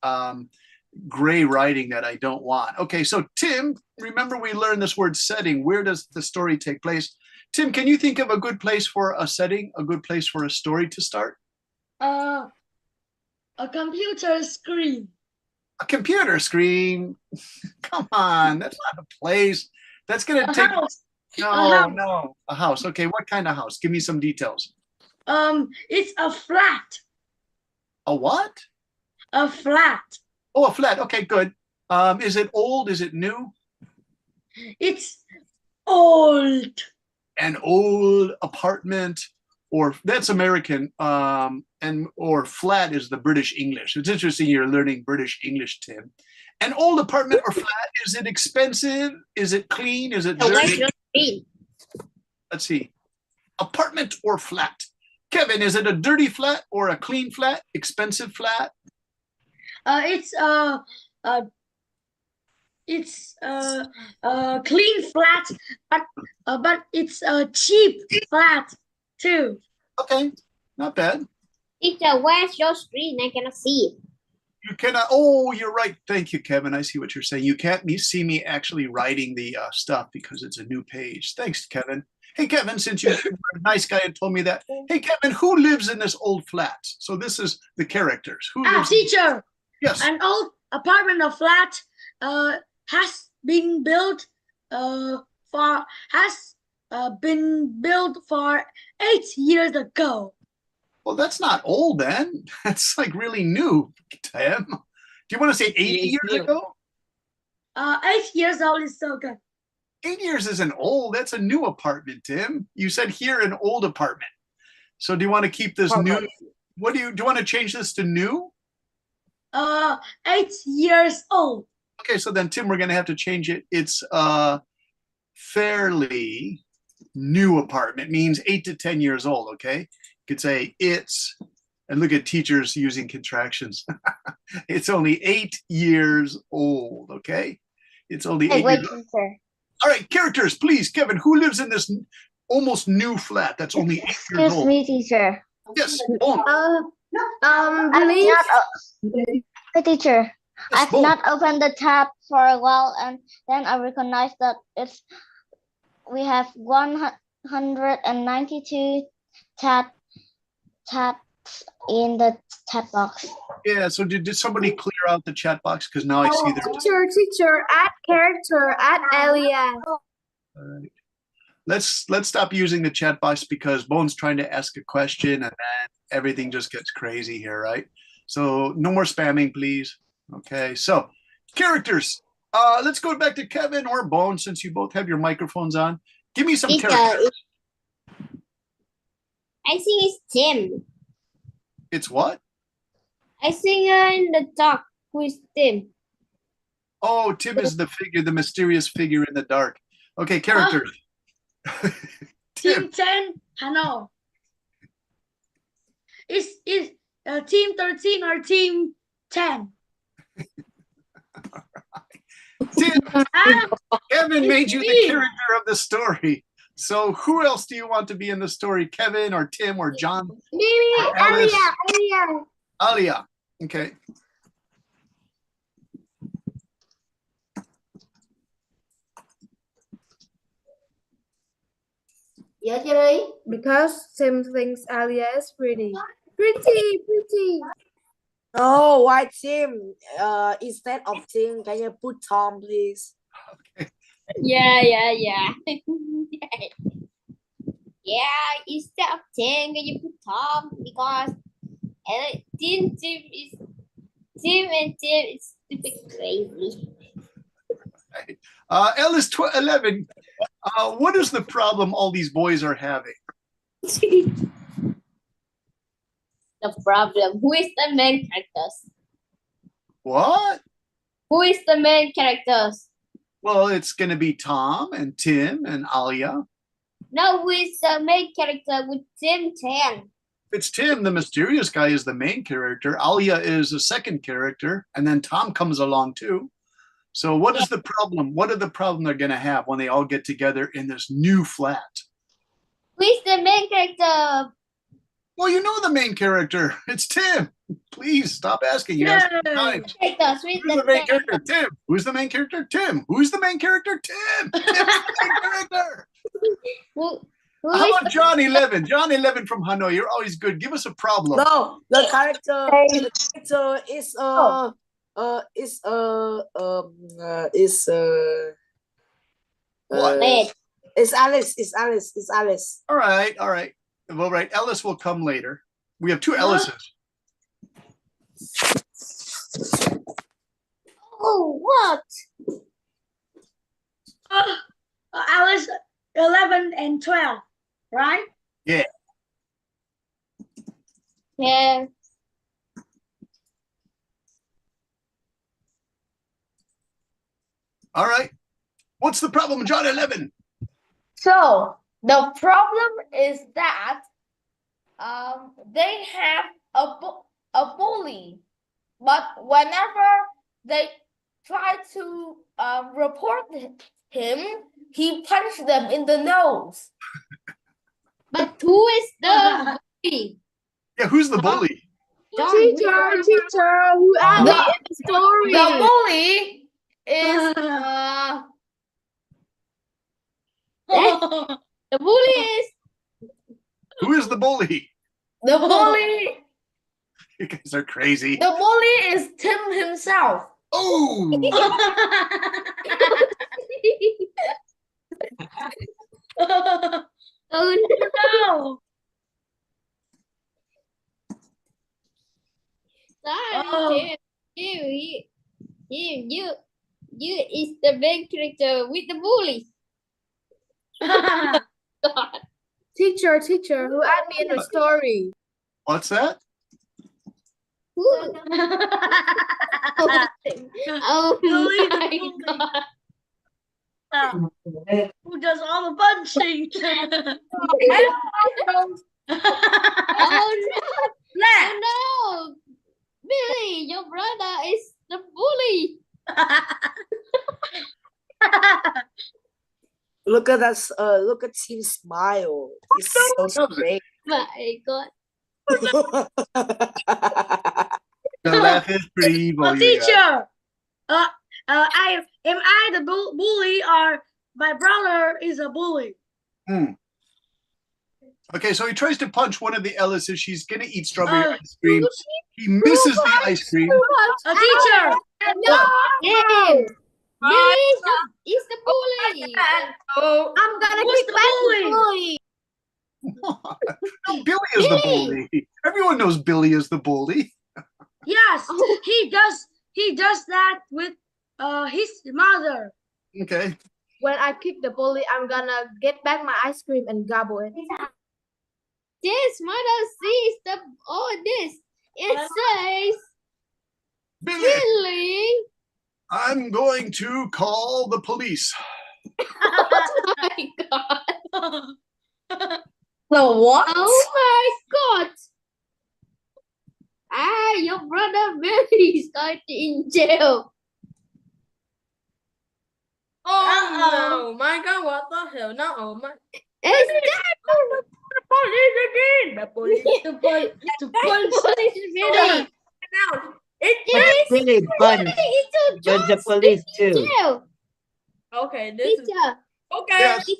Speaker 2: gray writing that I don't want. Okay, so Tim, remember we learned this word setting. Where does the story take place? Tim, can you think of a good place for a setting, a good place for a story to start?
Speaker 5: A computer screen.
Speaker 2: A computer screen? Come on, that's not a place. That's going to take...
Speaker 5: House.
Speaker 2: No. A house. Okay, what kind of house? Give me some details.
Speaker 5: It's a flat.
Speaker 2: A what?
Speaker 5: A flat.
Speaker 2: Oh, a flat. Okay, good. Is it old? Is it new?
Speaker 5: It's old.
Speaker 2: An old apartment, or that's American, or flat is the British English. It's interesting you're learning British English, Tim. An old apartment or flat, is it expensive? Is it clean? Is it dirty? Let's see. Apartment or flat? Kevin, is it a dirty flat or a clean flat? Expensive flat?
Speaker 5: It's clean flat, but it's a cheap flat too.
Speaker 2: Okay, not bad.
Speaker 3: Teacher, where's your screen? I cannot see it.
Speaker 2: You cannot. Oh, you're right. Thank you, Kevin. I see what you're saying. You can't see me actually writing the stuff because it's a new page. Thanks, Kevin. Hey, Kevin, since you're a nice guy and told me that. Hey, Kevin, who lives in this old flat? So this is the characters. Who lives
Speaker 5: teacher.
Speaker 2: Yes.
Speaker 5: An old apartment or flat has been built been built for 8 years ago.
Speaker 2: Well, that's not old then. That's like really new, Tim. Do you want to say 80
Speaker 11: It's
Speaker 2: years
Speaker 11: new.
Speaker 2: ago?
Speaker 5: 8 years old is so good.
Speaker 2: 8 years isn't old. That's a new apartment, Tim. You said here an old apartment. So do you want to keep this new? What do you want to change this to new?
Speaker 5: 8 years old.
Speaker 2: Okay, so then Tim, we're gonna have to change it. It's a fairly new apartment, means 8 to 10 years old. Okay, you could say it's, and look at teachers using contractions. It's only 8 years old. Okay, it's only 8
Speaker 3: Wait,
Speaker 2: years old.
Speaker 3: teacher.
Speaker 2: All right, characters, please. Kevin, who lives in this almost new flat that's only 8 years
Speaker 3: Excuse
Speaker 2: old?
Speaker 3: me, teacher.
Speaker 2: Yes, Bones.
Speaker 3: I've
Speaker 10: Please.
Speaker 3: Hey, teacher.
Speaker 2: Yes,
Speaker 3: I've
Speaker 2: Bones.
Speaker 3: not opened the tab for a while, and then I recognized that we have 192 tabs in the chat box.
Speaker 2: Yeah, so did somebody clear out the chat box? Because now I see there's.
Speaker 10: Teacher, add character, add alias.
Speaker 2: All right. Let's stop using the chat box because Bone's trying to ask a question and then everything just gets crazy here, right? So no more spamming, please. Okay, so characters. Let's go back to Kevin or Bone since you both have your microphones on. Give me some characters.
Speaker 3: I think it's Tim.
Speaker 2: It's what?
Speaker 3: I think in the dark who is Tim.
Speaker 2: Oh, Tim is the figure, the mysterious figure in the dark. Okay, characters.
Speaker 5: Team 10, Hano. Is team 13 or team 10?
Speaker 2: Tim,
Speaker 5: Ah,
Speaker 2: Kevin made you the
Speaker 5: me.
Speaker 2: character of the story. So who else do you want to be in the story? Kevin or Tim or John?
Speaker 10: Maybe
Speaker 2: Alice.
Speaker 10: Alia.
Speaker 2: Alia. Okay.
Speaker 10: Yeah, Jerry. Because Tim thinks Alia is pretty. Pretty.
Speaker 6: Oh, why Tim? Instead of Tim, can you put Tom, please?
Speaker 3: Yeah. Yeah, instead of Tim, can you put Tom? Because Tim is stupid crazy.
Speaker 2: Ellis 11. What is the problem all these boys are having?
Speaker 3: The problem. Who is the main characters?
Speaker 2: What?
Speaker 3: Who is the main characters?
Speaker 2: Well, it's going to be Tom and Tim and Alia.
Speaker 3: No, who is the main character with Tim 10?
Speaker 2: It's Tim, the mysterious guy, is the main character. Alia is a second character, and then Tom comes along too. So what is the problem? What are the problem they're going to have when they all get together in this new flat?
Speaker 3: Who is the main character?
Speaker 2: Well, you know the main character. It's Tim. Please stop asking. You asked 3 times.
Speaker 3: Characters with
Speaker 2: Who's the main character? Tim. Who's the main character? Tim. Who's the main character? Tim. Tim's the main character.
Speaker 3: Who
Speaker 2: How
Speaker 3: is
Speaker 2: about John 11? John 11 from Hanoi. You're always good. Give us a problem.
Speaker 6: No, the character is
Speaker 2: What?
Speaker 3: Wait.
Speaker 6: It's Alice. It's Alice.
Speaker 2: All right. Well, right. Ellis will come later. We have 2 Ellises.
Speaker 3: Oh, what?
Speaker 5: Alice 11 and 12, right?
Speaker 2: Yeah.
Speaker 3: Yeah.
Speaker 2: All right. What's the problem, John 11?
Speaker 1: So the problem is that they have a bully, but whenever they try to report him, he punched them in the nose.
Speaker 3: But who is the bully?
Speaker 2: Yeah, who's the bully?
Speaker 10: Teacher, who added in the story?
Speaker 1: The bully is
Speaker 3: The bully is
Speaker 2: Who is the bully?
Speaker 1: the bully.
Speaker 2: You guys are crazy.
Speaker 1: The bully is Tim himself.
Speaker 2: Oh,
Speaker 3: Oh
Speaker 5: No.
Speaker 3: sorry,
Speaker 5: Oh.
Speaker 3: Tim. You is the main character with the bully. God.
Speaker 10: Teacher, who add me in the story?
Speaker 2: What's that?
Speaker 3: Who? Oh
Speaker 5: Bully the
Speaker 3: my
Speaker 5: bully.
Speaker 3: God.
Speaker 5: Who does all the punching?
Speaker 3: Oh no.
Speaker 5: Black.
Speaker 3: Oh no. Billy, your brother is the bully.
Speaker 6: Look at us. Look at him smile. He's so great.
Speaker 3: My God.
Speaker 2: The laugh is pretty evil. You guys.
Speaker 5: Teacher. Am I the bully or my brother is a bully?
Speaker 2: Okay, so he tries to punch one of the Ellises. She's gonna eat strawberry
Speaker 5: Uh,
Speaker 2: ice cream. He misses the ice cream.
Speaker 5: A teacher.
Speaker 2: What?
Speaker 3: Damn. Billy is the bully.
Speaker 10: Oh, I'm gonna
Speaker 5: Who's
Speaker 10: kick
Speaker 5: the
Speaker 10: back
Speaker 5: bully?
Speaker 10: the bully.
Speaker 2: No, Billy is the bully. Everyone knows Billy is the bully.
Speaker 5: Yes, he does that with his mother.
Speaker 2: Okay.
Speaker 10: When I kick the bully, I'm gonna get back my ice cream and gobble it.
Speaker 3: This mother sees the this. It says
Speaker 2: Billy,
Speaker 3: Billy.
Speaker 2: I'm going to call the police.
Speaker 3: Oh my God.
Speaker 6: So what?
Speaker 3: Oh my God. Your brother Billy is going in jail.
Speaker 4: Oh no, my God, what the hell? No, oh my.
Speaker 3: It's that
Speaker 4: The police again. The police.
Speaker 5: To punch.
Speaker 3: police Billy.
Speaker 4: Now,
Speaker 3: It is
Speaker 11: Really fun.
Speaker 3: into
Speaker 11: But the
Speaker 3: John's
Speaker 11: police too.
Speaker 3: jail.
Speaker 4: okay, this is
Speaker 3: Teacher,
Speaker 4: okay.
Speaker 2: Yes.
Speaker 3: the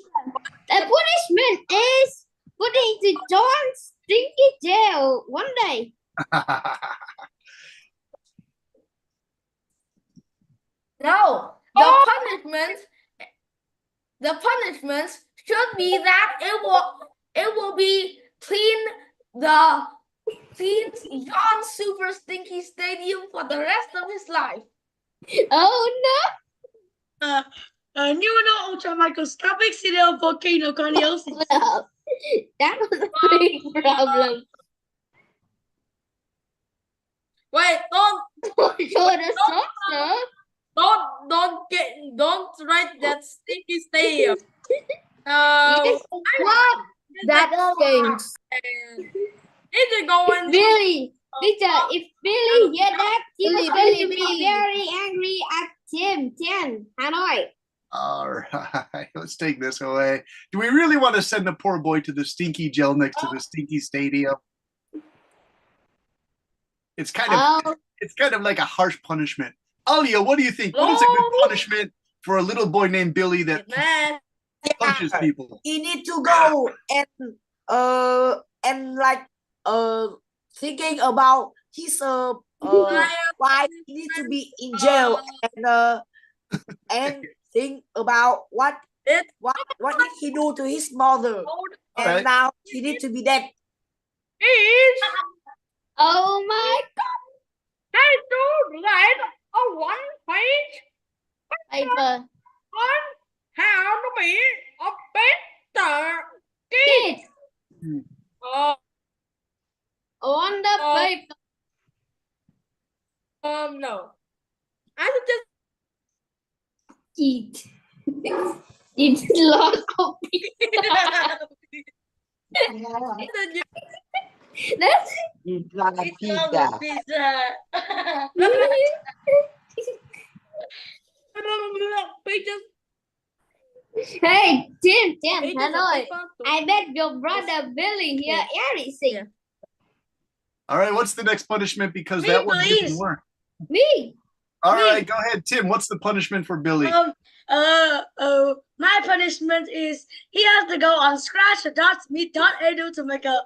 Speaker 3: punishment is put into John's stinky jail one day.
Speaker 1: No, the punishments should be that it will be clean John Super Stinky Stadium for the rest of his life.
Speaker 3: Oh
Speaker 5: Pneumocoscopic serial volcano coniosis.
Speaker 3: no. Well, that was a big problem.
Speaker 4: Wait, don't
Speaker 3: Show the saucer.
Speaker 4: don't write that sticky stadium.
Speaker 3: Yes.
Speaker 10: What? That stinks.
Speaker 4: It's going
Speaker 3: Billy, teacher, if Billy hear that, he
Speaker 10: Billy,
Speaker 3: is going
Speaker 10: Billy,
Speaker 3: to be
Speaker 10: Billy.
Speaker 3: very angry at Tim. Hanoi.
Speaker 2: All right, let's take this away. Do we really want to send the poor boy to the stinky jail next to the stinky stadium? It's kind of like a harsh punishment. Alia, what do you think? What is a good punishment for a little boy named Billy that
Speaker 4: man.
Speaker 2: punches people?
Speaker 6: He need to go and like thinking about his why he need to be in jail and think about what did he do to his mother, and
Speaker 2: Alright.
Speaker 6: now he need to be dead.
Speaker 4: Is
Speaker 3: Oh my
Speaker 4: I do write a one-page
Speaker 3: paper.
Speaker 4: on how to be a better
Speaker 3: Kid
Speaker 4: kid. Oh,
Speaker 3: on the paper.
Speaker 4: no. I should just
Speaker 3: Eat. It's lot of That's
Speaker 11: It's like a
Speaker 5: It's not
Speaker 11: pizza.
Speaker 5: a pizza.
Speaker 4: pages.
Speaker 3: Hey, Tim,
Speaker 4: Pages of
Speaker 3: Hanoi.
Speaker 4: paper to-
Speaker 3: I bet your brother Billy hear everything.
Speaker 4: Yeah.
Speaker 2: All right, what's the next punishment? Because
Speaker 5: Me,
Speaker 2: that one didn't
Speaker 5: please.
Speaker 2: work.
Speaker 3: Me.
Speaker 2: All
Speaker 5: Me.
Speaker 2: right, go ahead, Tim. What's the punishment for Billy?
Speaker 5: My punishment is he has to go on scratch.me.edu to make a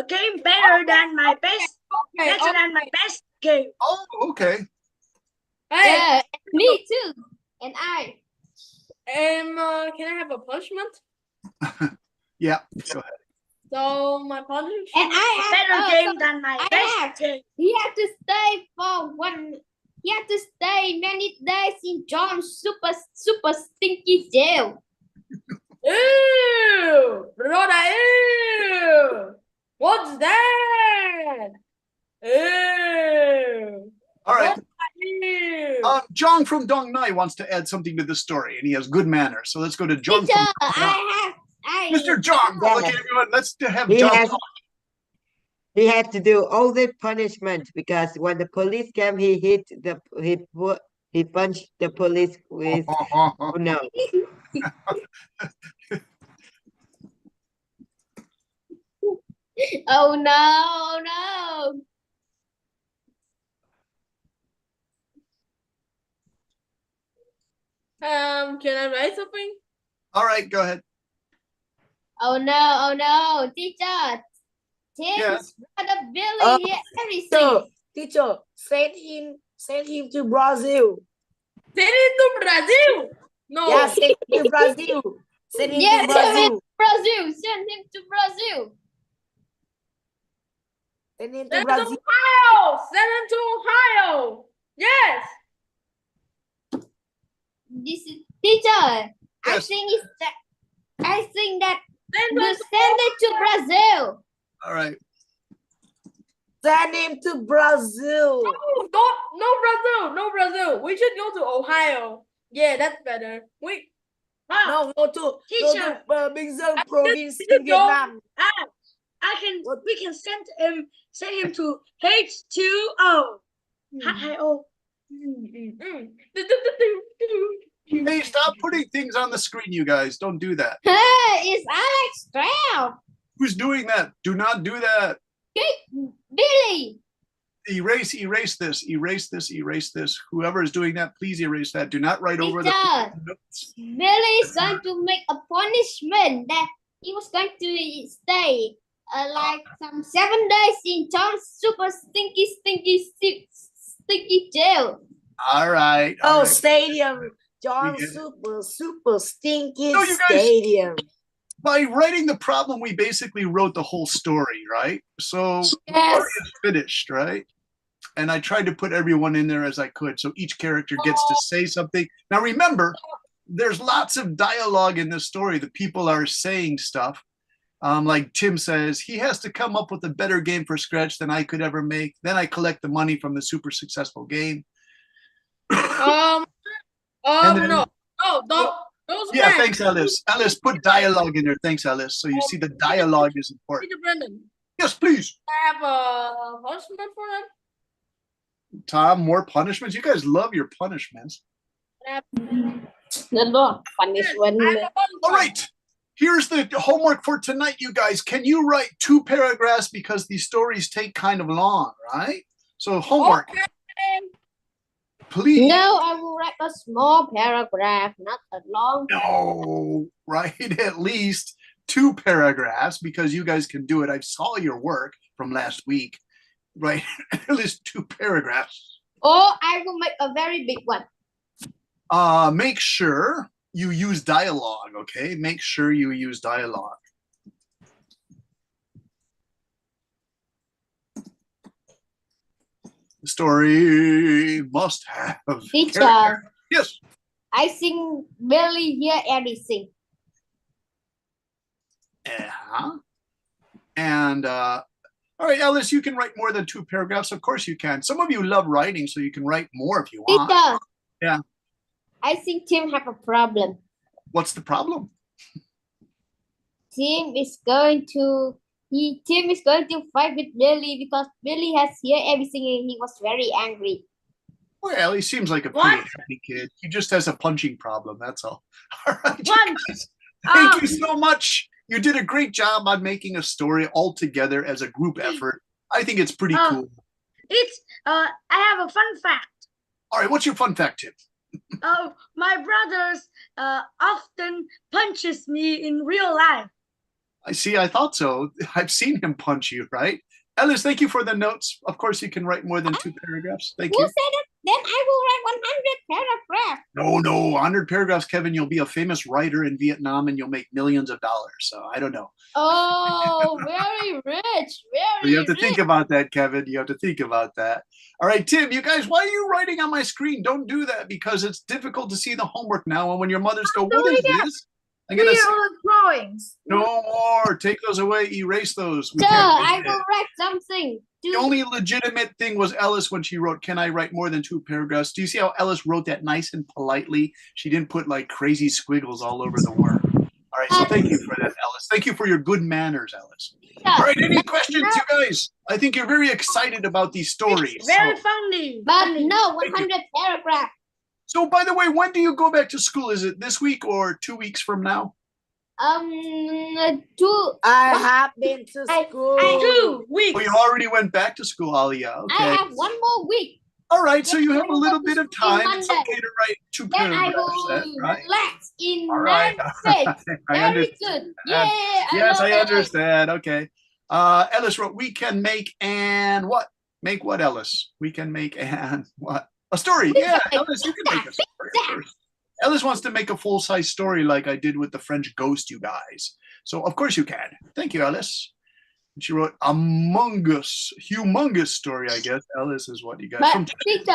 Speaker 5: game better than my best, better than my best game.
Speaker 2: Oh, okay.
Speaker 4: Hey,
Speaker 3: Yeah, me too. And I.
Speaker 4: can I have a punishment?
Speaker 2: Yeah, go ahead.
Speaker 4: So my punishment.
Speaker 3: And I
Speaker 5: Better
Speaker 3: have
Speaker 5: game than my
Speaker 3: I
Speaker 5: best
Speaker 3: have.
Speaker 5: game.
Speaker 3: He had to stay for one. He had to stay many days in John's super stinky jail.
Speaker 4: Ew, Rhoda, ew. What's that? Ew.
Speaker 2: All right.
Speaker 4: Ew.
Speaker 2: John from Dong Nai wants to add something to the story, and he has good manners. So let's go to John.
Speaker 3: Teacher,
Speaker 2: From Mr. John.
Speaker 11: Yeah.
Speaker 2: Okay, everyone, let's have
Speaker 11: He
Speaker 2: John.
Speaker 11: has he had to do all the punishment because when the police came, he punched the police with oh no.
Speaker 3: Oh no, no.
Speaker 4: Can I write something?
Speaker 2: All right, go ahead.
Speaker 3: Oh no, teacher. Tim's brother Billy hear everything.
Speaker 6: Teacher, send him to Brazil.
Speaker 4: Send it to Brazil. No.
Speaker 6: Yeah, send him to Brazil. Send him to Brazil.
Speaker 3: Send him to Brazil.
Speaker 6: Send him to
Speaker 4: Send
Speaker 6: Brazil.
Speaker 4: to Ohio. Send him to Ohio. Yes.
Speaker 3: This is teacher. I
Speaker 2: Yes.
Speaker 3: think that
Speaker 4: Send
Speaker 3: you
Speaker 4: him
Speaker 3: send it to Brazil.
Speaker 2: All right.
Speaker 6: Send him to Brazil.
Speaker 4: No Brazil. We should go to Ohio. Yeah, that's better. We
Speaker 6: No, go to
Speaker 5: Teacher.
Speaker 6: Bình Dương province in Vietnam.
Speaker 5: We can send him to H2O. H2O.
Speaker 2: Hey, stop putting things on the screen, you guys. Don't do that.
Speaker 3: Hey, it's Alex Stroud.
Speaker 2: Who's doing that? Do not do that.
Speaker 3: Billy.
Speaker 2: Erase this. Whoever is doing that, please erase that. Do not write over the
Speaker 3: Teacher.
Speaker 2: notes.
Speaker 3: Billy is going to make a punishment that he was going to stay like some 7 days in John's super stinky jail.
Speaker 2: All right.
Speaker 6: Oh,
Speaker 2: all right.
Speaker 6: stadium. John
Speaker 2: We get it.
Speaker 6: super stinky
Speaker 2: No, you guys-
Speaker 6: stadium.
Speaker 2: By writing the problem, we basically wrote the whole story, right? So the
Speaker 3: Yes.
Speaker 2: story is finished, right? And I tried to put everyone in there as I could, so each character gets to say something. Now remember, there's lots of dialogue in this story. The people are saying stuff. Like Tim says, he has to come up with a better game for Scratch than I could ever make. Then I collect the money from the super successful game. And then-
Speaker 4: no, don't.
Speaker 2: Yeah, thanks, Alice. Alice, put dialogue in there. Thanks, Alice. So you see the dialogue is important.
Speaker 4: Peter Brendan,
Speaker 2: Yes, please.
Speaker 4: I have a punishment for him.
Speaker 2: Tom, more punishments? You guys love your punishments.
Speaker 3: No punishment.
Speaker 2: All right. Here's the homework for tonight, you guys. Can you write 2 paragraphs because these stories take kind of long, right? So homework,
Speaker 4: Okay.
Speaker 2: please.
Speaker 3: No, I will write a small paragraph, not a long.
Speaker 2: No, write at least 2 paragraphs because you guys can do it. I saw your work from last week. Right, at least 2 paragraphs.
Speaker 3: Or I will make a very big one.
Speaker 2: Make sure you use dialogue, okay? Make sure you use dialogue. The story must have
Speaker 3: Teacher,
Speaker 2: character. Yes.
Speaker 3: I think Billy hear everything.
Speaker 2: Uh-huh. And all right, Alice, you can write more than 2 paragraphs. Of course you can. Some of you love writing, so you can write more if you want.
Speaker 3: Teacher.
Speaker 2: Yeah.
Speaker 3: I think Tim have a problem.
Speaker 2: What's the problem?
Speaker 3: Tim is going to fight with Billy because Billy has heard everything and he was very angry.
Speaker 2: Well, he seems like a
Speaker 5: What?
Speaker 2: pretty happy kid. He just has a punching problem, that's all. All right, you
Speaker 5: One.
Speaker 2: guys, thank you so much. You did a great job on making a story all together as a group effort. I think it's pretty cool.
Speaker 5: It's I have a fun fact.
Speaker 2: All right, what's your fun fact, Tim?
Speaker 5: My brothers often punches me in real life.
Speaker 2: I see, I thought so. I've seen him punch you, right? Ellis, thank you for the notes. Of course, you can write more than 2 paragraphs. Thank
Speaker 3: Who
Speaker 2: you.
Speaker 3: said it? Then I will write 100 paragraphs.
Speaker 2: No, 100 paragraphs, Kevin. You'll be a famous writer in Vietnam and you'll make millions of dollars. So I don't know.
Speaker 4: Oh, very rich,
Speaker 2: So you
Speaker 4: very
Speaker 2: have to think about that, Kevin. You have to think about that. All right, Tim, you guys, why are you writing on my screen? Don't do that because it's difficult to see the homework now. And when your mothers go, what is this? I'm gonna say,
Speaker 10: 3-year-old drawings.
Speaker 2: no more. Take those away. Erase those. We
Speaker 3: Sir,
Speaker 2: can't
Speaker 3: I
Speaker 2: read
Speaker 3: will
Speaker 2: it.
Speaker 3: write something.
Speaker 2: The only legitimate thing was Ellis when she wrote, "Can I write more than 2 paragraphs?" Do you see how Ellis wrote that nice and politely? She didn't put like crazy squiggles all over the word. All right, so thank you for that, Ellis. Thank you for your good manners, Ellis. All right, any questions, you guys? I think you're very excited about these stories.
Speaker 5: Very funny.
Speaker 3: But no, 100 paragraphs.
Speaker 2: So, by the way, when do you go back to school? Is it this week or 2 weeks from now?
Speaker 3: 2.
Speaker 6: I have been to school.
Speaker 5: 2 weeks.
Speaker 2: Oh, you already went back to school, Alia.
Speaker 3: I
Speaker 2: Okay.
Speaker 3: have 1 more week.
Speaker 2: All right, so
Speaker 3: Yes,
Speaker 2: you have
Speaker 3: I
Speaker 2: a
Speaker 3: will
Speaker 2: little
Speaker 3: go
Speaker 2: bit
Speaker 3: to
Speaker 2: of
Speaker 3: school
Speaker 2: time. It's
Speaker 3: Monday.
Speaker 2: okay to write 2
Speaker 3: Then I
Speaker 2: paragraphs,
Speaker 3: will
Speaker 2: right?
Speaker 3: relax in
Speaker 2: All right.
Speaker 3: 9 days.
Speaker 2: I
Speaker 3: Very
Speaker 2: understand.
Speaker 3: good. Yeah,
Speaker 2: Yes,
Speaker 3: love
Speaker 2: I
Speaker 3: it.
Speaker 2: understand. Okay. Ellis wrote, "We can make and what? Make what, Ellis? We can make and what? A story." Yeah, Ellis, you can make a story, of course. Ellis wants to make a full-size story like I did with the French ghost, you guys. So, of course you can. Thank you, Ellis. And she wrote, humongous story, I guess. Ellis is what you guys.
Speaker 3: But teacher,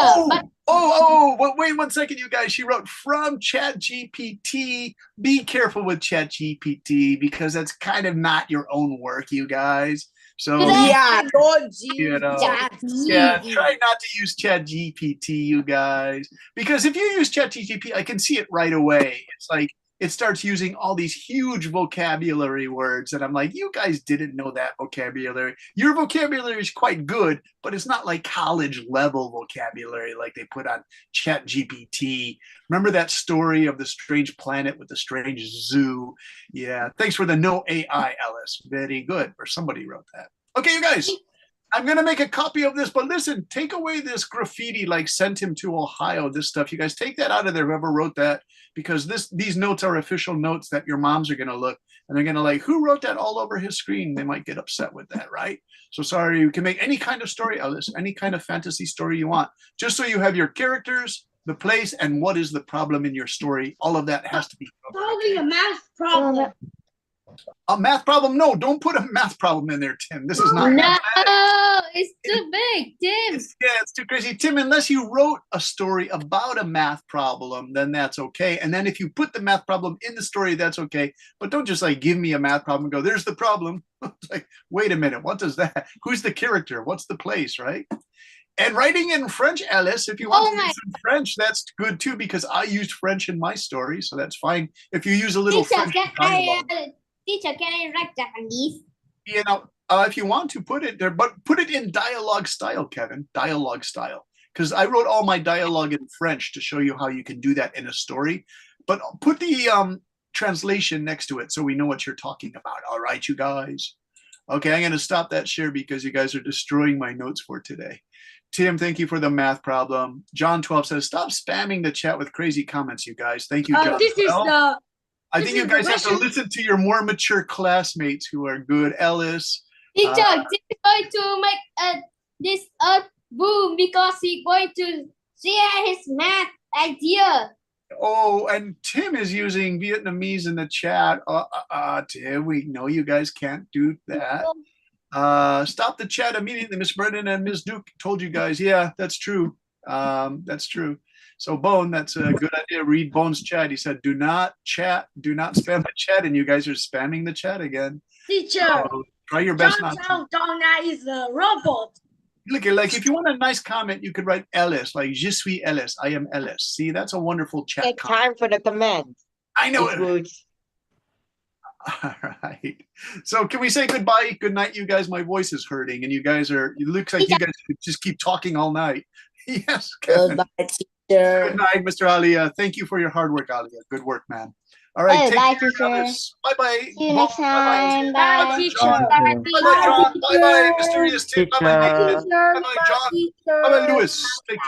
Speaker 2: Wait 1 second, you guys. She wrote from ChatGPT. Be careful with ChatGPT because that's kind of not your own work, you guys. So
Speaker 6: Yeah, don't
Speaker 2: you know,
Speaker 6: chat.
Speaker 2: yeah, try not to use ChatGPT, you guys, because if you use ChatGPT, I can see it right away. It's like it starts using all these huge vocabulary words, and I'm like, you guys didn't know that vocabulary. Your vocabulary is quite good, but it's not like college level vocabulary like they put on ChatGPT. Remember that story of the strange planet with the strange zoo? Yeah, thanks for the no AI, Ellis. Very good. Or somebody wrote that. Okay, you guys, I'm going to make a copy of this, but listen, take away this graffiti, like sent him to Ohio, this stuff. You guys take that out of there, whoever wrote that, because these notes are official notes that your moms are going to look, and they're going to like, who wrote that all over his screen? They might get upset with that, right? So sorry, you can make any kind of story, Ellis, any kind of fantasy story you want, just so you have your characters, the place, and what is the problem in your story. All of that has to be covered.
Speaker 5: Solving a math problem.
Speaker 2: A math problem? No, don't put a math problem in there, Tim. This is not.
Speaker 3: no, it's too big, Tim.
Speaker 2: It's too crazy. Tim, unless you wrote a story about a math problem, then that's okay. And then if you put the math problem in the story, that's okay. But don't just like give me a math problem and go, there's the problem. It's like, wait a minute, what does that? Who's the character? What's the place, right? And writing in French, Alice, if you want to use some French, that's good too, because I used French in my story, so that's fine. If you use a little
Speaker 3: Teacher,
Speaker 2: French
Speaker 3: can
Speaker 2: dialogue.
Speaker 3: Teacher, can I write Japanese?
Speaker 2: You know, if you want to put it there, but put it in dialogue style, Kevin, dialogue style. Because I wrote all my dialogue in French to show you how you can do that in a story. But put the translation next to it so we know what you're talking about. All right, you guys. Okay, I'm going to stop that share because you guys are destroying my notes for today. Tim, thank you for the math problem. John 12 says, stop spamming the chat with crazy comments, you guys. Thank you, John. I think you guys have to listen to your more mature classmates who are good. Ellis.
Speaker 3: Teacher, Tim is going to make this earth boom because he's going to share his math idea.
Speaker 2: Oh, and Tim is using Vietnamese in the chat. Tim, we know you guys can't do that. Stop the chat immediately. Miss Brennan and Miss Duke told you guys. Yeah, that's true. That's true. So Bone, that's a good idea. Read Bone's chat. He said, do not chat, do not spam the chat, and you guys are spamming the chat again.
Speaker 5: Teacher,
Speaker 2: so try your best not to.
Speaker 5: Donna is a robot.
Speaker 2: Look, like if you want a nice comment, you could write Ellis, like Je suis Ellis, I am Ellis. See, that's a wonderful chat.
Speaker 11: Take time for the command.
Speaker 2: I know it. All right. So can we say goodbye? Good night, you guys. My voice is hurting, and you guys are. It looks like you guys could just keep talking all night. Yes. Kevin.
Speaker 6: Goodbye, teacher.
Speaker 2: Good night, Mr. Alia. Thank you for your hard work, Alia. Good work, man. All right. Take
Speaker 3: Bye,
Speaker 2: care,
Speaker 3: teacher.
Speaker 2: Alice. Bye-bye.
Speaker 3: See you next time.
Speaker 2: Bye-bye.
Speaker 3: Bye,
Speaker 5: teacher.
Speaker 2: John. Bye-bye, John. Bye-bye, Mysterious Tim. Bye-bye, Nathan. Bye-bye, John. Bye-bye, Lewis. Take care.